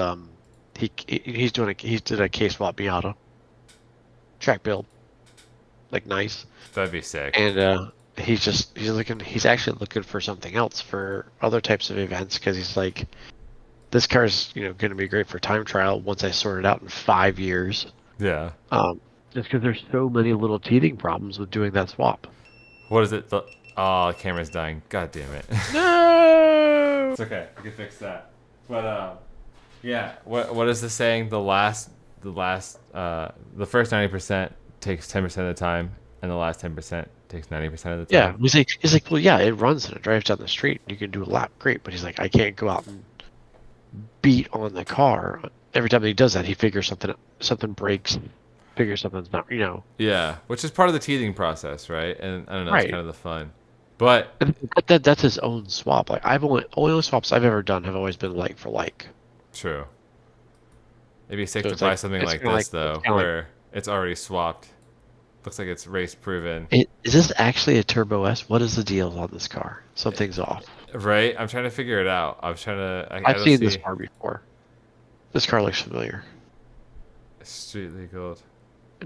he did a K-swap Miata track build, like nice, That'd be sick. and he's actually looking for something else for other types of events because he's like, this car's going to be great for time trial once I sort it out in 5 years. Yeah. Just because there's so many little teething problems with doing that swap. What is it? Oh, the camera's dying. God damn it. No. It's okay. We can fix that. But yeah. What is the saying? The first 90% takes 10% of the time, and the last 10% takes 90% of the Yeah, time. he's like, well, yeah, it runs and it drives down the street. You can do a lap, great. But he's like, I can't go out and beat on the car. Every time he does that, he figures something breaks, figures something's not, Yeah, which is part of the teething process, right? And I don't know, Right. it's kind of the fun. But That's his own swap. Like only swaps I've ever done have always been like for like. true. It'd be sick So to it's buy like- something it's like kinda this like- though, it's kinda where it's already swapped. Looks like it's race proven. Is this actually a Turbo S? What is the deal on this car? Something's off. Right? I'm trying to figure it out. I was trying to. I I've don't seen this see- car before. This car looks familiar. Street legal.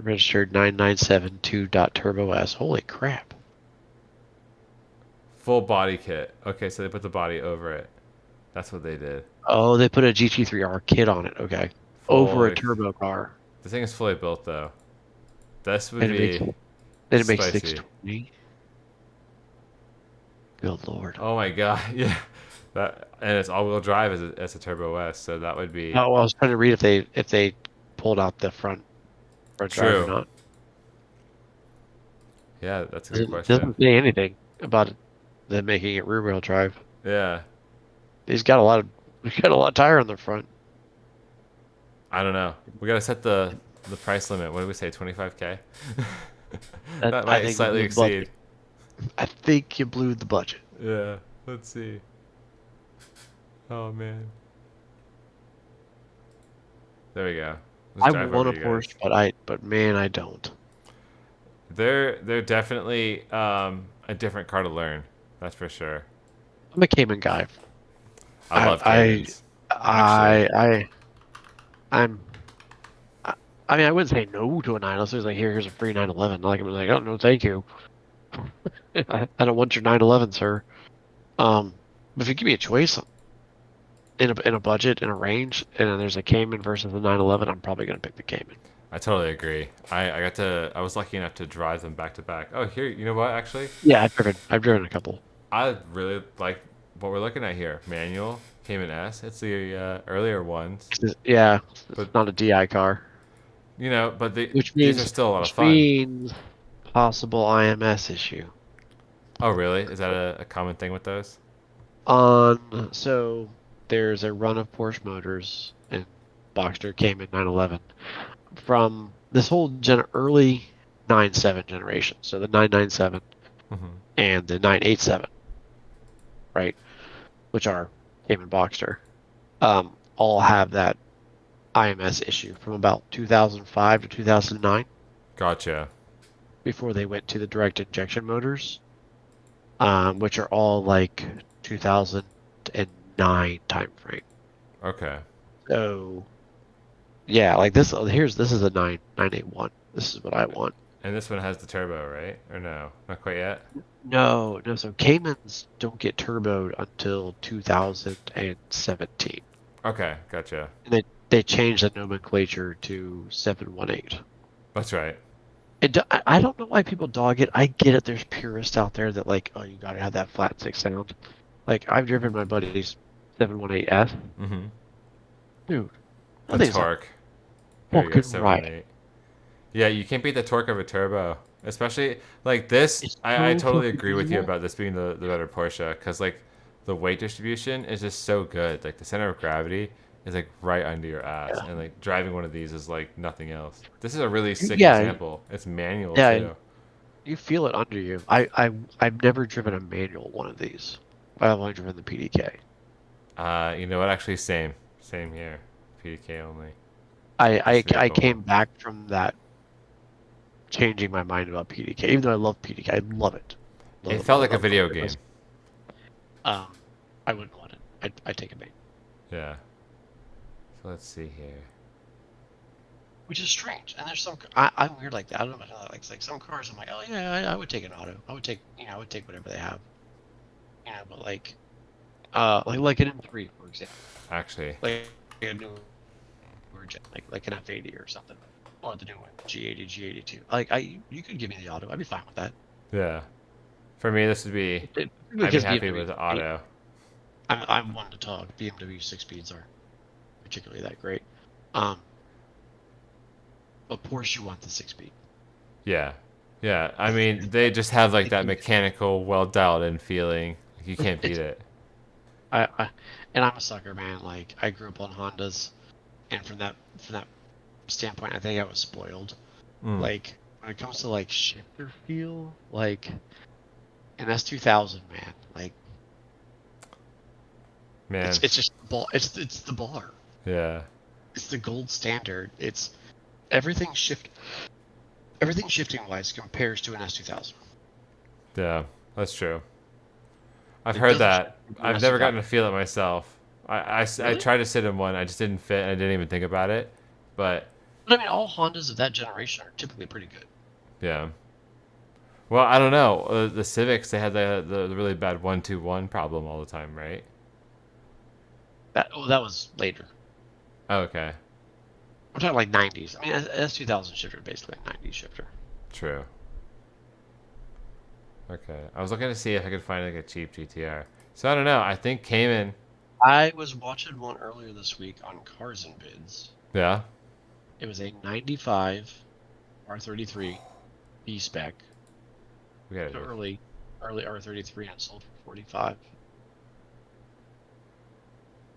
Registered 9972.Turbo S. Holy crap. Full body kit. Okay, so they put the body over it. That's what they did. Oh, they put a GT3R kit on it. Okay. Over a turbo car. The thing is fully built though. This would And be. Then it makes spicy. 620. Good lord. Oh my god! Yeah, and it's all-wheel drive as a Turbo S, so that would be. Oh, well, I was trying to read if they pulled out the front drive True. or not. Yeah, that's a good It question. doesn't say anything about them making it rear-wheel drive. Yeah, He's got a lot of tire on the front. I don't know. We gotta set the price limit. What did we say? 25K. That I might think slightly the budget- exceed. I think you blew the budget. Yeah. Let's see. Oh man. There we go. Let's I drive want over a you guys. Porsche, but man, I don't. They're definitely a different car to learn. That's for sure. I'm a Cayman guy. I love I Caymans. I mean, I wouldn't say no to a 9. Unless it was like, here's a free 911. Like, I'm like, oh, no, thank you. I don't want your 911, sir. But if you give me a choice in a budget, in a range, and then there's a Cayman versus a 911, I'm probably going to pick the Cayman. I totally agree. I was lucky enough to drive them back to back. Oh, here, you know what? Actually, Yeah, I've driven a couple. I really like what we're looking at here. Manual Cayman S. It's the earlier ones, Yeah, But- it's not a DI car. but Which means these are still a lot of which fun. means possible IMS issue. Oh, really? Is that a common thing with those? So there's a run of Porsche motors, and Boxster came in 911 from this whole early 97 generation. So the 997 Hmm. and the 987, right, which are came in Boxster, all have that IMS issue from about 2005 to 2009 Gotcha. before they went to the direct injection motors, which are all like 2009 time frame. Okay. So yeah, like this. This is a 981. This is what I want. And this one has the turbo, right? Or no? Not quite yet? No, no. So Caymans don't get turboed until 2017. Okay, gotcha. And they changed the nomenclature to 718. That's right. I don't know why people dog it. I get it. There's purists out there that like, oh, you gotta have that flat six sound. Like I've driven my buddy's 718S. Mm-hmm. Dude, The that thing's torque. There you go, fucking right. 7.8. Yeah, you can't beat the torque of a turbo. Especially, like this, It's I so totally fucking agree with you usable. about this being the better Porsche. Because, like, the weight distribution is just so good. Like, the center of gravity is, like, right under your ass. Yeah. And, like, driving one of these is, like, nothing else. This is a really sick Yeah, example. It's manual, yeah. too. You feel it under you. I've never driven a manual one of these. I've only driven the PDK. You know what? Actually, same. Same here. PDK only. I This vehicle. came back from that changing my mind about PDK. Even though I love PDK, I love it. Love It it, felt love like it, a love it, video love it. game. I wouldn't want it. I'd take a main. Yeah. So let's see here. Which is strange. And there's I'm weird like that. I don't know about that. Like some cars, I'm like, oh yeah, I would take an auto. I would take whatever they have. But like an M3 for example, Actually. like a new like an F80 or something, or the new one, G80, G82. Like you could give me the auto. I'd be fine with that. Yeah. For me, this would be. I'd be Because happy with the auto. I'm one to talk. BMW 6-speeds are particularly that great. But Porsche, you want the 6-speed. Yeah. Yeah. I mean, they just have like that mechanical, well dialed in feeling. Like, you can't beat it. And I'm a sucker, man. Like I grew up on Hondas, and from that standpoint, I think I was spoiled. Mm. Like when it comes to like shifter feel, like an S2000, man. Like Man. it's just the bar. It's the bar. Yeah. It's the gold standard. It's everything shifting wise compares to an S2000. Yeah. That's true. I've It heard doesn't that. shift I've unless never you got- gotten to feel it myself. I Really? tried to sit in one. I just didn't fit. And I didn't even think about it. But But I mean, all Hondas of that generation are typically pretty good. yeah. Well, I don't know. The Civics, they had the really bad 1-2-1 problem all the time, right? That was later. Oh, okay. I'm talking like 90s. I mean, S2000 shifter basically a 90s shifter. True. Okay. I was looking to see if I could find like a cheap GTR. So I don't know. I think Cayman. I was watching one earlier this week on Cars and Bids. Yeah. It was a 95 R33 B spec. We got So it. early R33 and it sold for 45.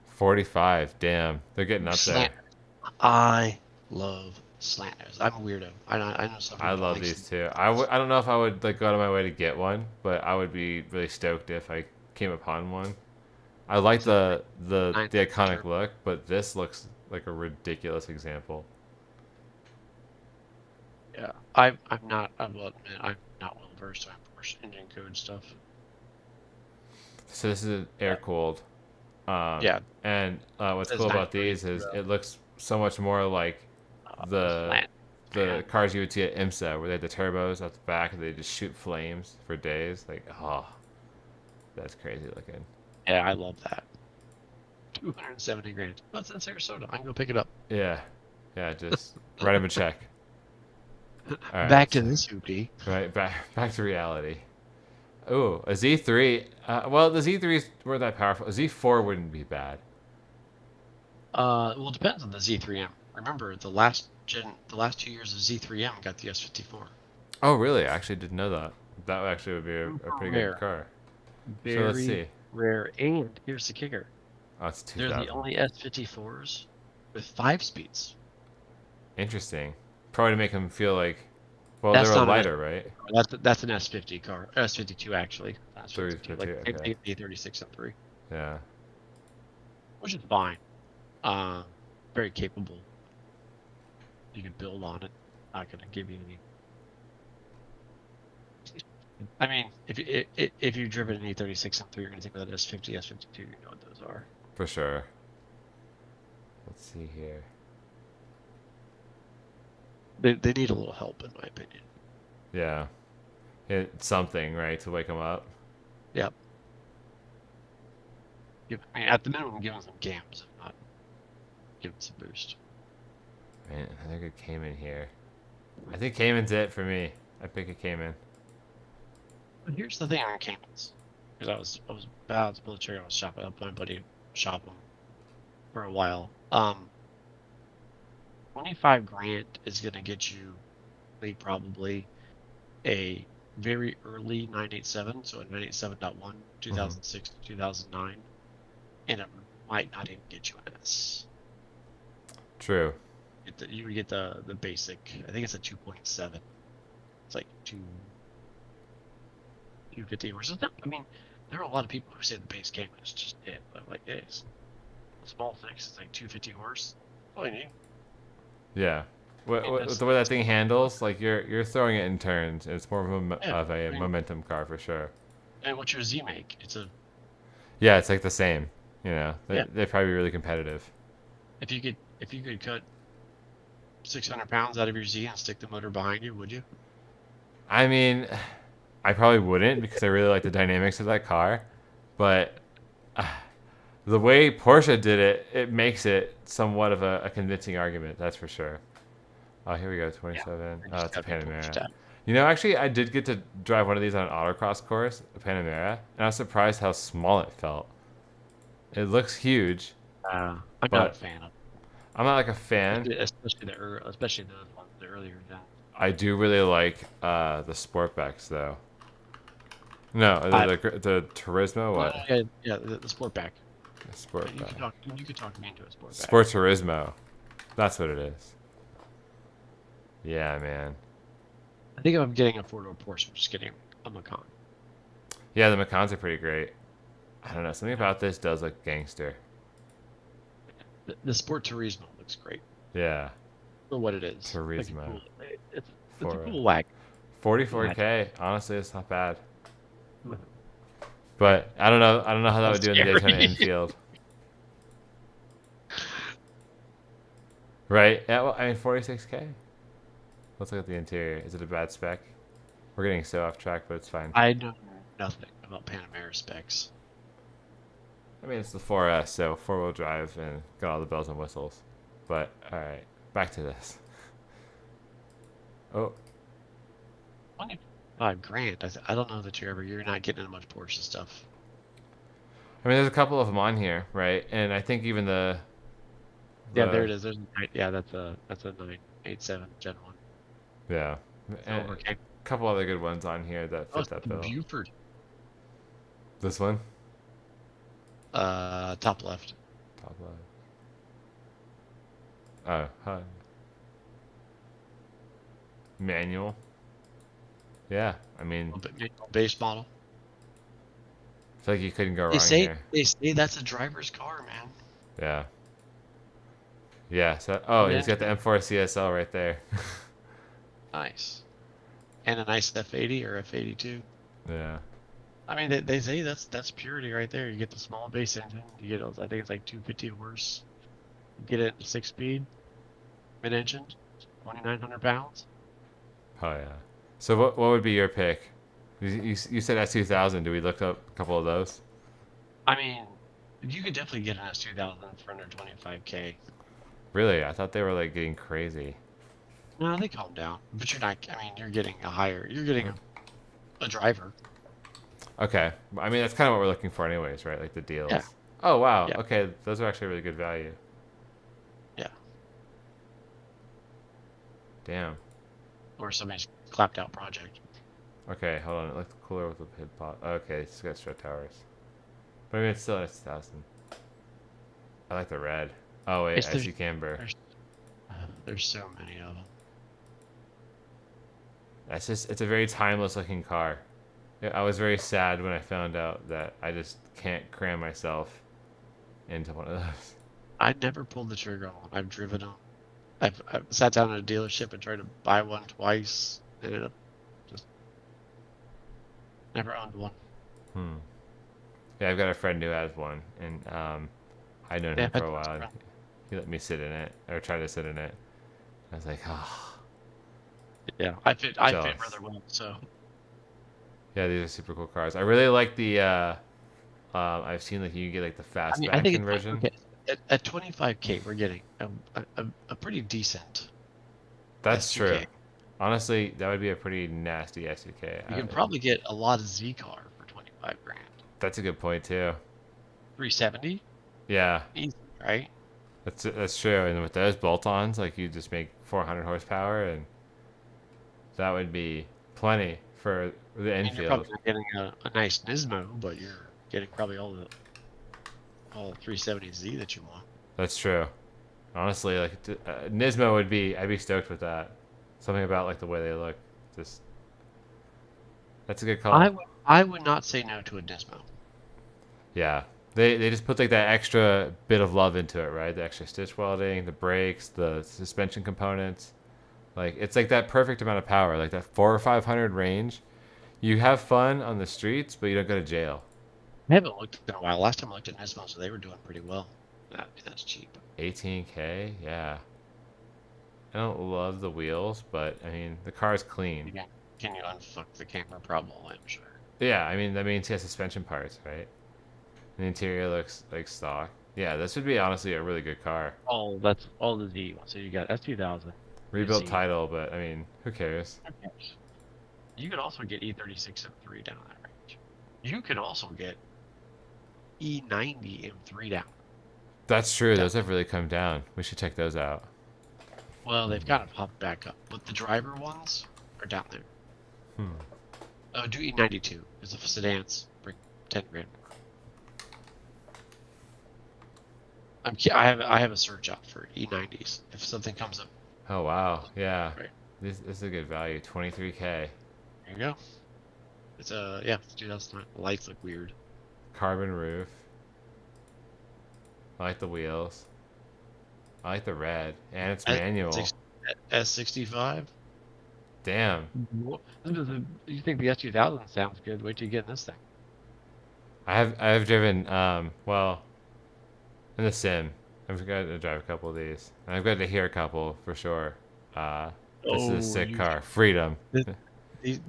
45. Damn. They're getting up there. Slant. I love slanters. I'm a weirdo. I know some people I love like these too. I don't know if I would like go out of my way to get one, but I would be really stoked if I came upon one. I like the iconic look, but this looks like a ridiculous example. Yeah, I will admit I'm not well versed on Porsche engine code stuff. So this is air cooled. Yeah. And what's Says cool about 930 these is turbo. it looks so much more like the Slant. the cars you would see at IMSA, where they had the turbos out the back and they just shoot flames for days. Like, oh, that's crazy looking. Yeah, I love that. 270 grand. That's in Sarasota. I can go pick it up. Yeah, just write him a check. All right, Back to this hoopty. right back to reality. Oh, a Z3. Well, the Z3s weren't that powerful. A Z4 wouldn't be bad. Well, it depends on the Z3M. Remember, the last 2 years of Z3M got the S54. Oh, really? I actually didn't know that. That actually would be a pretty rare. good car. Very So let's see. rare. And here's the kicker. Oh, it's They're 2000. the only S54s with 5 speeds. Interesting. Probably to make them feel like, well, That's they're a not an lighter, right? That's an S50 car. S52 actually. That's 52. Like okay. A36 and 3, Yeah. which is fine. Very capable. You can build on it. Not gonna give you any. I mean, if you've driven an E36 and 3, you're gonna think about S50, S52. You know what those are. For sure. Let's see here. They need a little help, in my opinion. Yeah. It's something, right, to wake them up. Yep. I mean, at the minimum, give them some gams, if not give them some boost. Man, I think it came in here. I think Cayman's it for me. I pick a Cayman. But here's the thing on Caymans, because I was about to pull the trigger. I was shopping up my buddy shop them for a while. 25 grand is gonna get you, probably a very early 987, so a 987.1, 2006 to 2009, and it might not even get you an S. True. You would get the basic. I think it's a 2.7. It's like 250 horses. I mean, there are a lot of people who say the base Cayman is just it, but like it's a small fix. It's like 250 horse. That's all you need. Yeah. The way that thing handles, like you're throwing it in turns. It's more of a momentum car for sure. And what's your Z make? It's a. Yeah, it's like the same. You know, they're probably really competitive. If you could cut 600 pounds out of your Z and stick the motor behind you, would you? I mean, I probably wouldn't because I really like the dynamics of that car, but the way Porsche did it, it makes it somewhat of a convincing argument. That's for sure. Oh, here we go, 27. Oh, it's a Panamera. You know, actually, I did get to drive one of these on an autocross course, a Panamera, and I was surprised how small it felt. It looks huge. I'm not a fan of it. I'm not like a fan. Especially the earlier gen. I do really like the Sportbacks, though. No, the Turismo, what? Yeah, the Sportback. Sportback. You could talk me into a Sportback. Sport Turismo. That's what it is. Yeah, man. I think if I'm getting a four-door Porsche, I'm just getting a Macan. Yeah, the Macans are pretty great. I don't know. Something about this does look gangster. The Sport Turismo looks great. Yeah. For what it is. Turismo. It's a cool wagon. 44K. Honestly, it's not bad. But I don't know how that would do in the Daytona infield. Right? Yeah, well, I mean, 46K. Let's look at the interior. Is it a bad spec? We're getting so off track, but it's fine. I know nothing about Panamera specs. I mean, it's the 4S, so four-wheel drive and got all the bells and whistles. But, alright, back to this. Oh. 25 grand. I don't know that you're not getting into much Porsche stuff. I mean, there's a couple of them on here, right? And I think even the yeah, there it is. That's a 987 Gen 1. Yeah. And a couple other good ones on here that fit that bill. Buford. This one? Top left. Top left. Oh, hi. Manual. Yeah, I mean, Base model. I feel like you couldn't go wrong here. They say that's a driver's car, man. Yeah. Yeah. So, he's got the M4 CSL right there. Nice. And a nice F80 or F82. Yeah. I mean, they say that's purity right there. You get the small base engine. You get, I think it's like 250 horse. You get it 6-speed, mid-engine, 2,900 pounds. Oh yeah. So what would be your pick? You said S2000. Do we look up a couple of those? I mean, you could definitely get an S2000 for under 25K. Really? I thought they were like getting crazy. No, they calm down. But you're not. I mean, you're getting a driver. Okay. I mean, that's kind of what we're looking for, anyways, right? Like the deals. Yeah. Oh wow. Yeah. Okay, those are actually really good value. Yeah. Damn. Or somebody's clapped out project. Okay, hold on. It looks cooler with the pit pot. Okay, it's got strut towers. But I mean, it's still S1000. I like the red. Oh wait, I see camber. There's so many of them. That's just, it's a very timeless looking car. Yeah, I was very sad when I found out that I just can't cram myself into one of those. I never pulled the trigger on one. I've driven them. I've sat down at a dealership and tried to buy one twice. Ended up just never owned one. Yeah, I've got a friend who has one, and I'd known him for a while. He let me sit in it, or try to sit in it. I was like, oh. Yeah, I fit rather well. So. Yeah, these are super cool cars. I really like the. I've seen like you can get like the fastback conversion. At 25K, we're getting a pretty decent. That's SUK. true. Honestly, that would be a pretty nasty SUK. You can probably get a lot of Z car for 25 grand. That's a good point too. 370. Yeah. Easy, right? That's true. And with those bolt-ons, like you just make 400 horsepower, and that would be plenty for the infield. You're probably not getting a nice Nismo, but you're getting probably all the 370Z that you want. That's true. Honestly, like Nismo would be, I'd be stoked with that. Something about like the way they look, just that's a good call. I would not say no to a Nismo. Yeah, they just put like that extra bit of love into it, right? The extra stitch welding, the brakes, the suspension components. Like it's like that perfect amount of power, like that 400 or 500 range. You have fun on the streets, but you don't go to jail. I haven't looked in a while. Last time I looked at Nismo, so they were doing pretty well. That's cheap. 18K, yeah. I don't love the wheels, but I mean the car's clean. Yeah. Can you unfuck the camera? Probably, I'm sure. Yeah, I mean that means he has suspension parts, right? The interior looks like stock. Yeah, this would be honestly a really good car. Oh, that's all the Z ones. So you got S2000. Rebuilt title, but I mean, who cares? You could also get E36 M3 down that range. You could also get E90 M3 down. That's true. Those have really come down. We should check those out. Well, they've got to pop back up, but the driver ones are down there. Oh, do E92 because the sedans bring 10 grand more. I have a search out for E90s if something comes up. Oh wow, yeah. Right. This is a good value. 23K. There you go. It's it's 2009. The lights look weird. Carbon roof. I like the wheels. I like the red, and it's manual. S65. Damn. You think the S2000 sounds good? Wait till you get in this thing. I have driven well in the sim. I've got to drive a couple of these. And I've got to hear a couple for sure. This is a sick car. Freedom.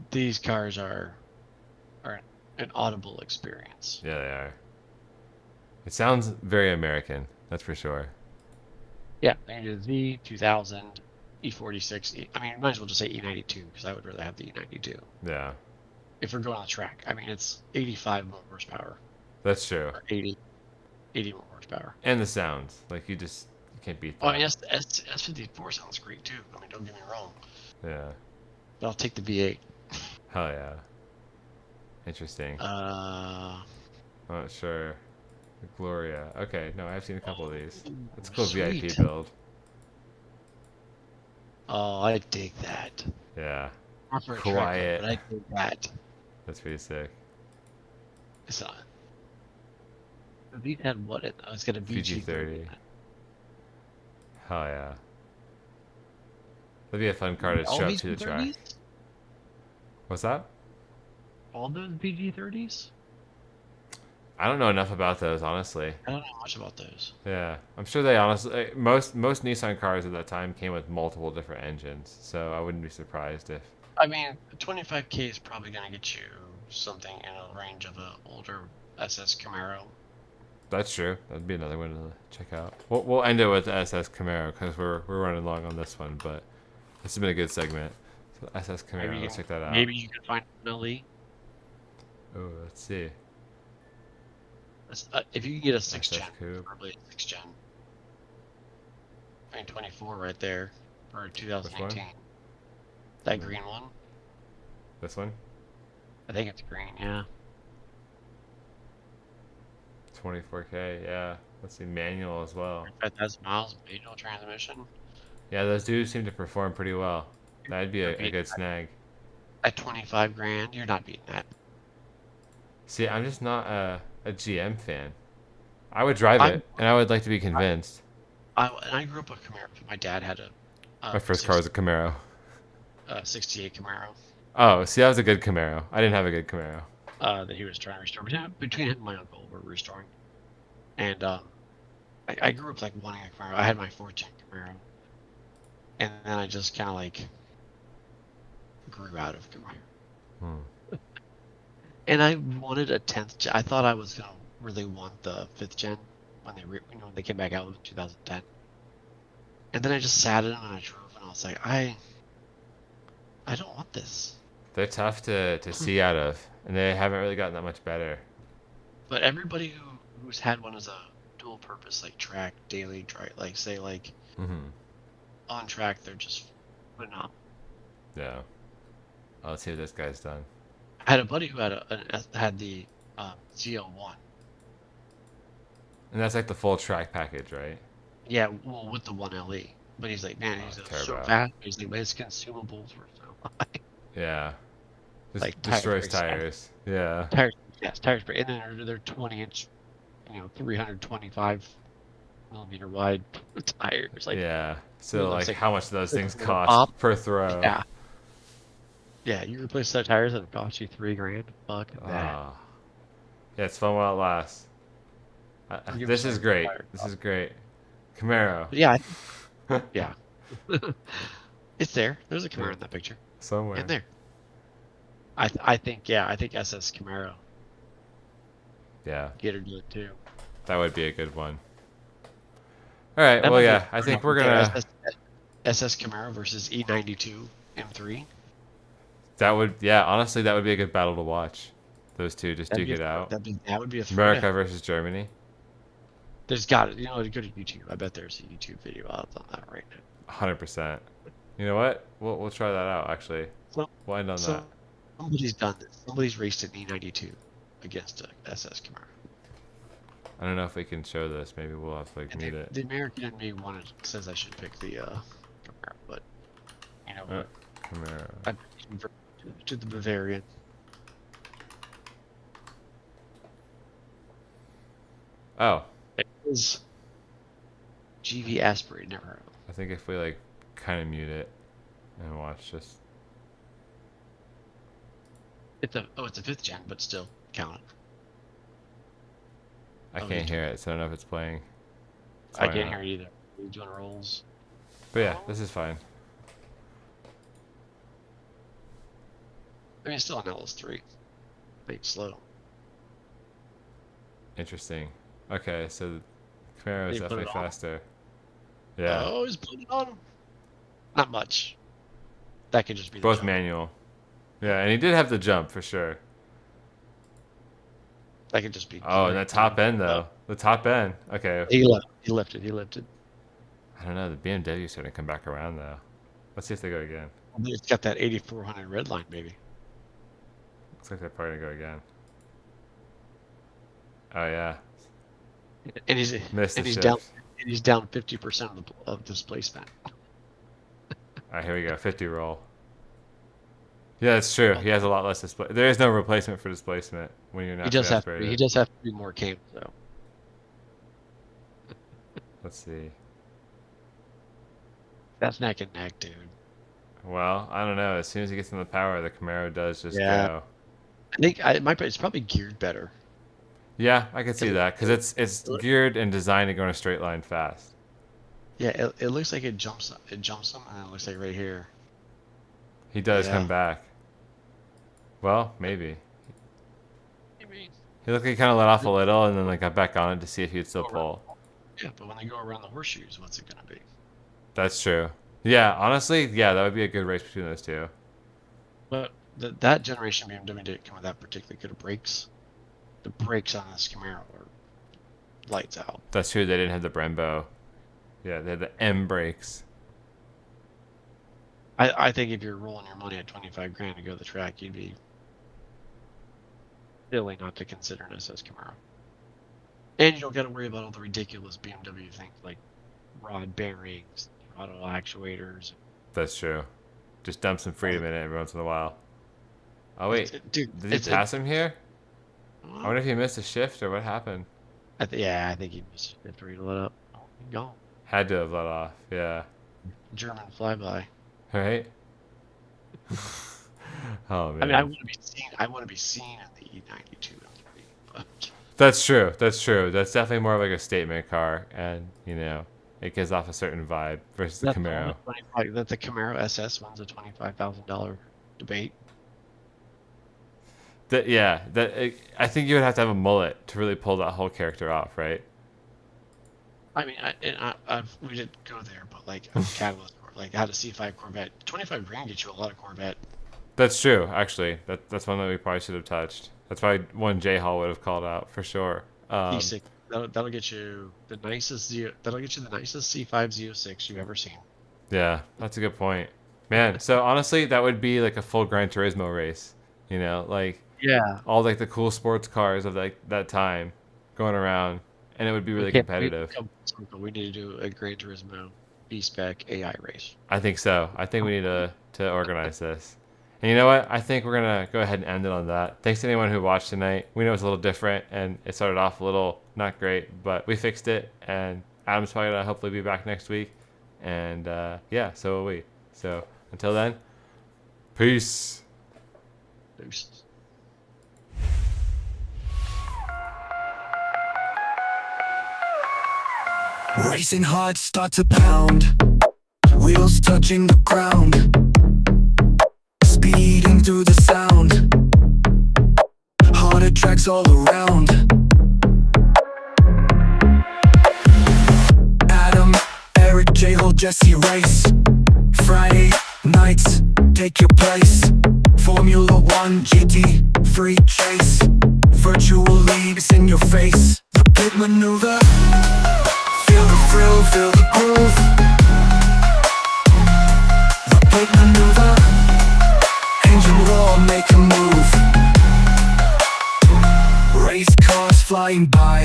These cars are an audible experience. Yeah, they are. It sounds very American. That's for sure. Yeah, and the Z2000, E46. I mean, might as well just say E92 because I would rather have the E92. Yeah. If we're going on the track, I mean, it's 85 more horsepower. That's true. Or 80 more horsepower. And the sounds, like you can't beat that. Oh, yes, S54 sounds great too. I mean, don't get me wrong. Yeah. But I'll take the V8. Hell yeah. Interesting. I'm not sure. The Gloria. Okay, no, I've seen a couple of these. It's a cool sweet. VIP build. Oh, I dig that. Yeah. Not for a Quiet. track, but I dig that. That's pretty sick. It's not. These had what? It's got a VG30. Hell yeah. That'd be a fun car to show up to the track. What's that? All those VG30s? I don't know enough about those, honestly. I don't know much about those. Yeah, I'm sure they honestly most Nissan cars at that time came with multiple different engines, so I wouldn't be surprised if. I mean, 25K is probably gonna get you something in a range of an older SS Camaro. That's true. That'd be another one to check out. We'll end it with the SS Camaro because we're running long on this one, but this has been a good segment. So SS Camaro, let's check that out. Maybe you can find an LE. Oh, let's see. If you can get a 6 SS gen, Coupe. probably a 6 gen. I mean, 24 right there for 2018. That green one. This one? I think it's green. Yeah. 24K, yeah. Let's see, manual as well. 5,000 miles, manual transmission. Yeah, those dudes seem to perform pretty well. That'd be a good snag. At 25 grand, you're not beating that. See, I'm just not a GM fan. I would drive it, and I would like to be convinced. I grew up with Camaro. My dad had My first car was a Camaro. 68 Camaro. Oh, see, that was a good Camaro. I didn't have a good Camaro. That he was trying to restore. Between him and my uncle, we're restoring. And I grew up like wanting a Camaro. I had my 14 Camaro, and then I just kind of like grew out of Camaro. And I wanted a 10th gen. I thought I was gonna really want the 5th gen when when they came back out in 2010. And then I just sat in it and I drove, and I was like, I don't want this. They're tough to see out of, and they haven't really gotten that much better. But everybody who's had one as a dual purpose, like track, daily, like say like on track, they're just phenomenal. Yeah. Let's see what this guy's done. I had a buddy who had the ZL1. And that's like the full track package, right? Yeah, well, with the 1LE. But he's like, man, he's so fast. He's like, but his consumables were so high. Yeah. Just Like destroys tires. Yeah. Tires, yes, tires. And then they're 20-inch, 325 millimeter wide tires. Like, yeah. So like, how much do those things the cost top. per throw? Yeah. Yeah, you replace those tires and it cost you $3,000. Fuck that. Yeah, it's fun while it lasts. This is great. This is great. Camaro. Yeah. Yeah. It's there. There's a Camaro in that picture. Somewhere. In there. I think SS Camaro. Yeah. Get her to it too. That would be a good one. All right. Well, yeah. I think we're gonna. SS Camaro versus E92 M3. That would, yeah. Honestly, that would be a good battle to watch. Those two just duke it out. That would be a America versus Germany. There's got it. Go to YouTube. I bet there's a YouTube video out on that right now. 100%. You know what? We'll try that out. Actually, we'll end on that. Somebody's done this. Somebody's raced an E92 against a SS Camaro. I don't know if we can show this. Maybe we'll have to meet it. The American in me says I should pick the Camaro, but what? Camaro. I to the Bavarian. Oh. It is GV Aspirate. Never heard of it. I think if we kind of mute it and watch just. It's a 5th gen, but still count it. I can't hear it, so I don't know if it's playing. I can't hear it either. He's doing rolls. But yeah, this is fine. I mean, it's still on LS3. It's slow. Interesting. Okay, so the Camaro is definitely faster. Yeah. Oh, he's putting it on. Not much. That could just be both manual. Yeah, and he did have the jump for sure. That could just be. Oh, and that top end though. The top end. Okay. He lifted. I don't know. The BMW is starting to come back around though. Let's see if they go again. It's got that 8400 red line, baby. Looks like they're probably gonna go again. Oh yeah. And he's down. And he's down 50% of displacement. All right, here we go. 50 roll. Yeah, it's true. He has a lot less displacement. There is no replacement for displacement when you're not. He just has to be more cam. So. Let's see. That's neck and neck, dude. Well, I don't know. As soon as he gets in the power, the Camaro does just go. I think it's probably geared better. Yeah, I can see that because it's geared and designed to go in a straight line fast. Yeah, it looks like it jumps him, and it looks like right here. He does come back. Well, maybe. He looked like he kind of let off a little and then got back on it to see if he'd still pull. Yeah, but when they go around the horseshoes, what's it gonna be? That's true. Yeah, honestly, yeah, that would be a good race between those two. But that generation BMW didn't come with that particularly good brakes. The brakes on this Camaro were lights out. That's true. They didn't have the Brembo. Yeah, they had the M brakes. I think if you're rolling your money at 25 grand to go to the track, you'd be silly not to consider an SS Camaro. And you don't got to worry about all the ridiculous BMW things like rod bearings, throttle actuators. That's true. Just dump some freedom in it every once in a while. Oh wait, Dude, did he pass him here? I wonder if he missed a shift or what happened. I think he missed it after he let up. Oh, he gone. Had to have let off. Yeah. German flyby. Right. Oh man. I mean, I want to be seen in the E92. But That's true. That's true. That's definitely more of like a statement car, and you know, it gives off a certain vibe versus the Camaro. That the Camaro SS one's a $25,000 debate. I think you would have to have a mullet to really pull that whole character off, right? I mean, we didn't go there, but like a Catalyst, or like I had a C5 Corvette. 25 grand gets you a lot of Corvette. That's true. Actually, that's one that we probably should have touched. That's probably one J Hall would have called out for sure. E6. That'll get you the nicest C5 Z06 you've ever seen. Yeah, that's a good point, man. So honestly, that would be like a full Gran Turismo race. You know, like all like the cool sports cars of like that time going around, and it would be really competitive. We need to do a Gran Turismo B-Spec AI race. I think so. I think we need to organize this. And you know what? I think we're going to go ahead and end it on that. Thanks to anyone who watched tonight. We know it's a little different, and it started off a little not great, but we fixed it, and Adam's probably going to hopefully be back next week. And, so will we. So, until then, peace. Peace. Racing hearts start to pound, wheels touching the ground, speeding through the sound, harder tracks all around. Adam, Eric, J-Hole, Jesse race. Friday nights, take your place. Formula 1 GT, free chase. Virtual leagues in your face. The pit maneuver. Feel the thrill, feel the groove. The pit maneuver. Engine roar, make a move. Race cars flying by.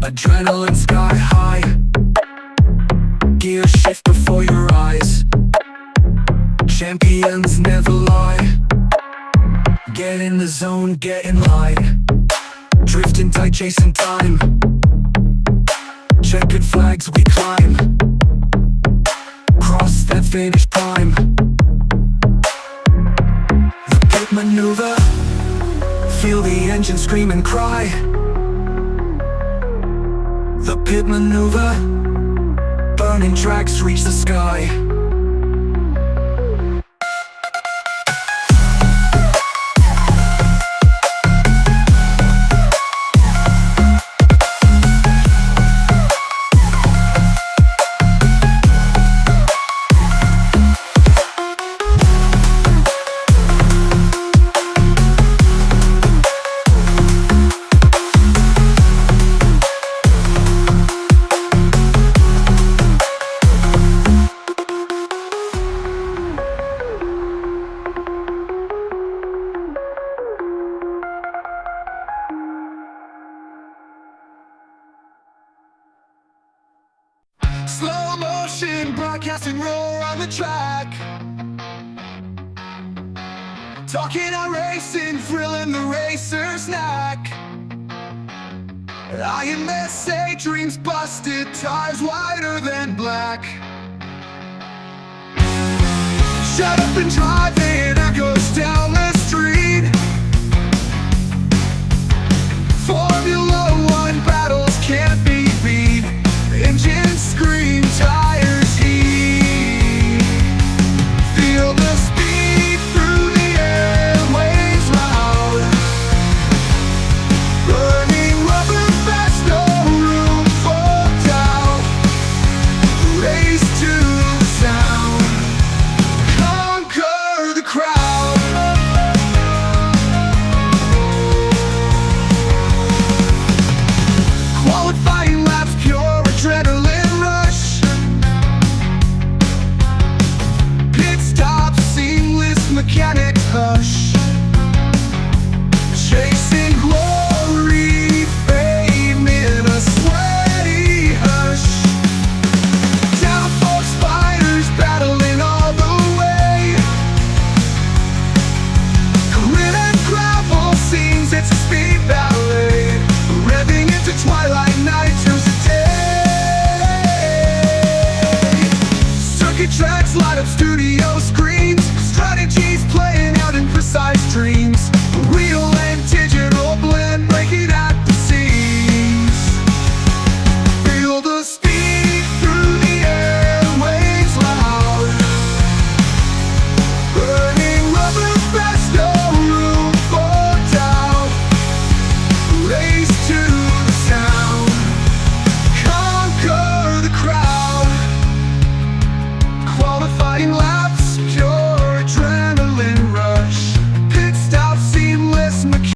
Adrenaline sky high. Gear shift before your eyes. Champions never lie. Get in the zone, get in line. Drifting tight, chasing time. Checkered flags we climb. Cross that finish prime. The pit maneuver. Feel the engine scream and cry. The pit maneuver. Burning tracks reach the sky. Slow motion, broadcasting roar on the track. Talking out racing, thrilling the racer snack. IMSA dreams busted, tires wider than black. Shut up and drive, and I goes down the street. Formula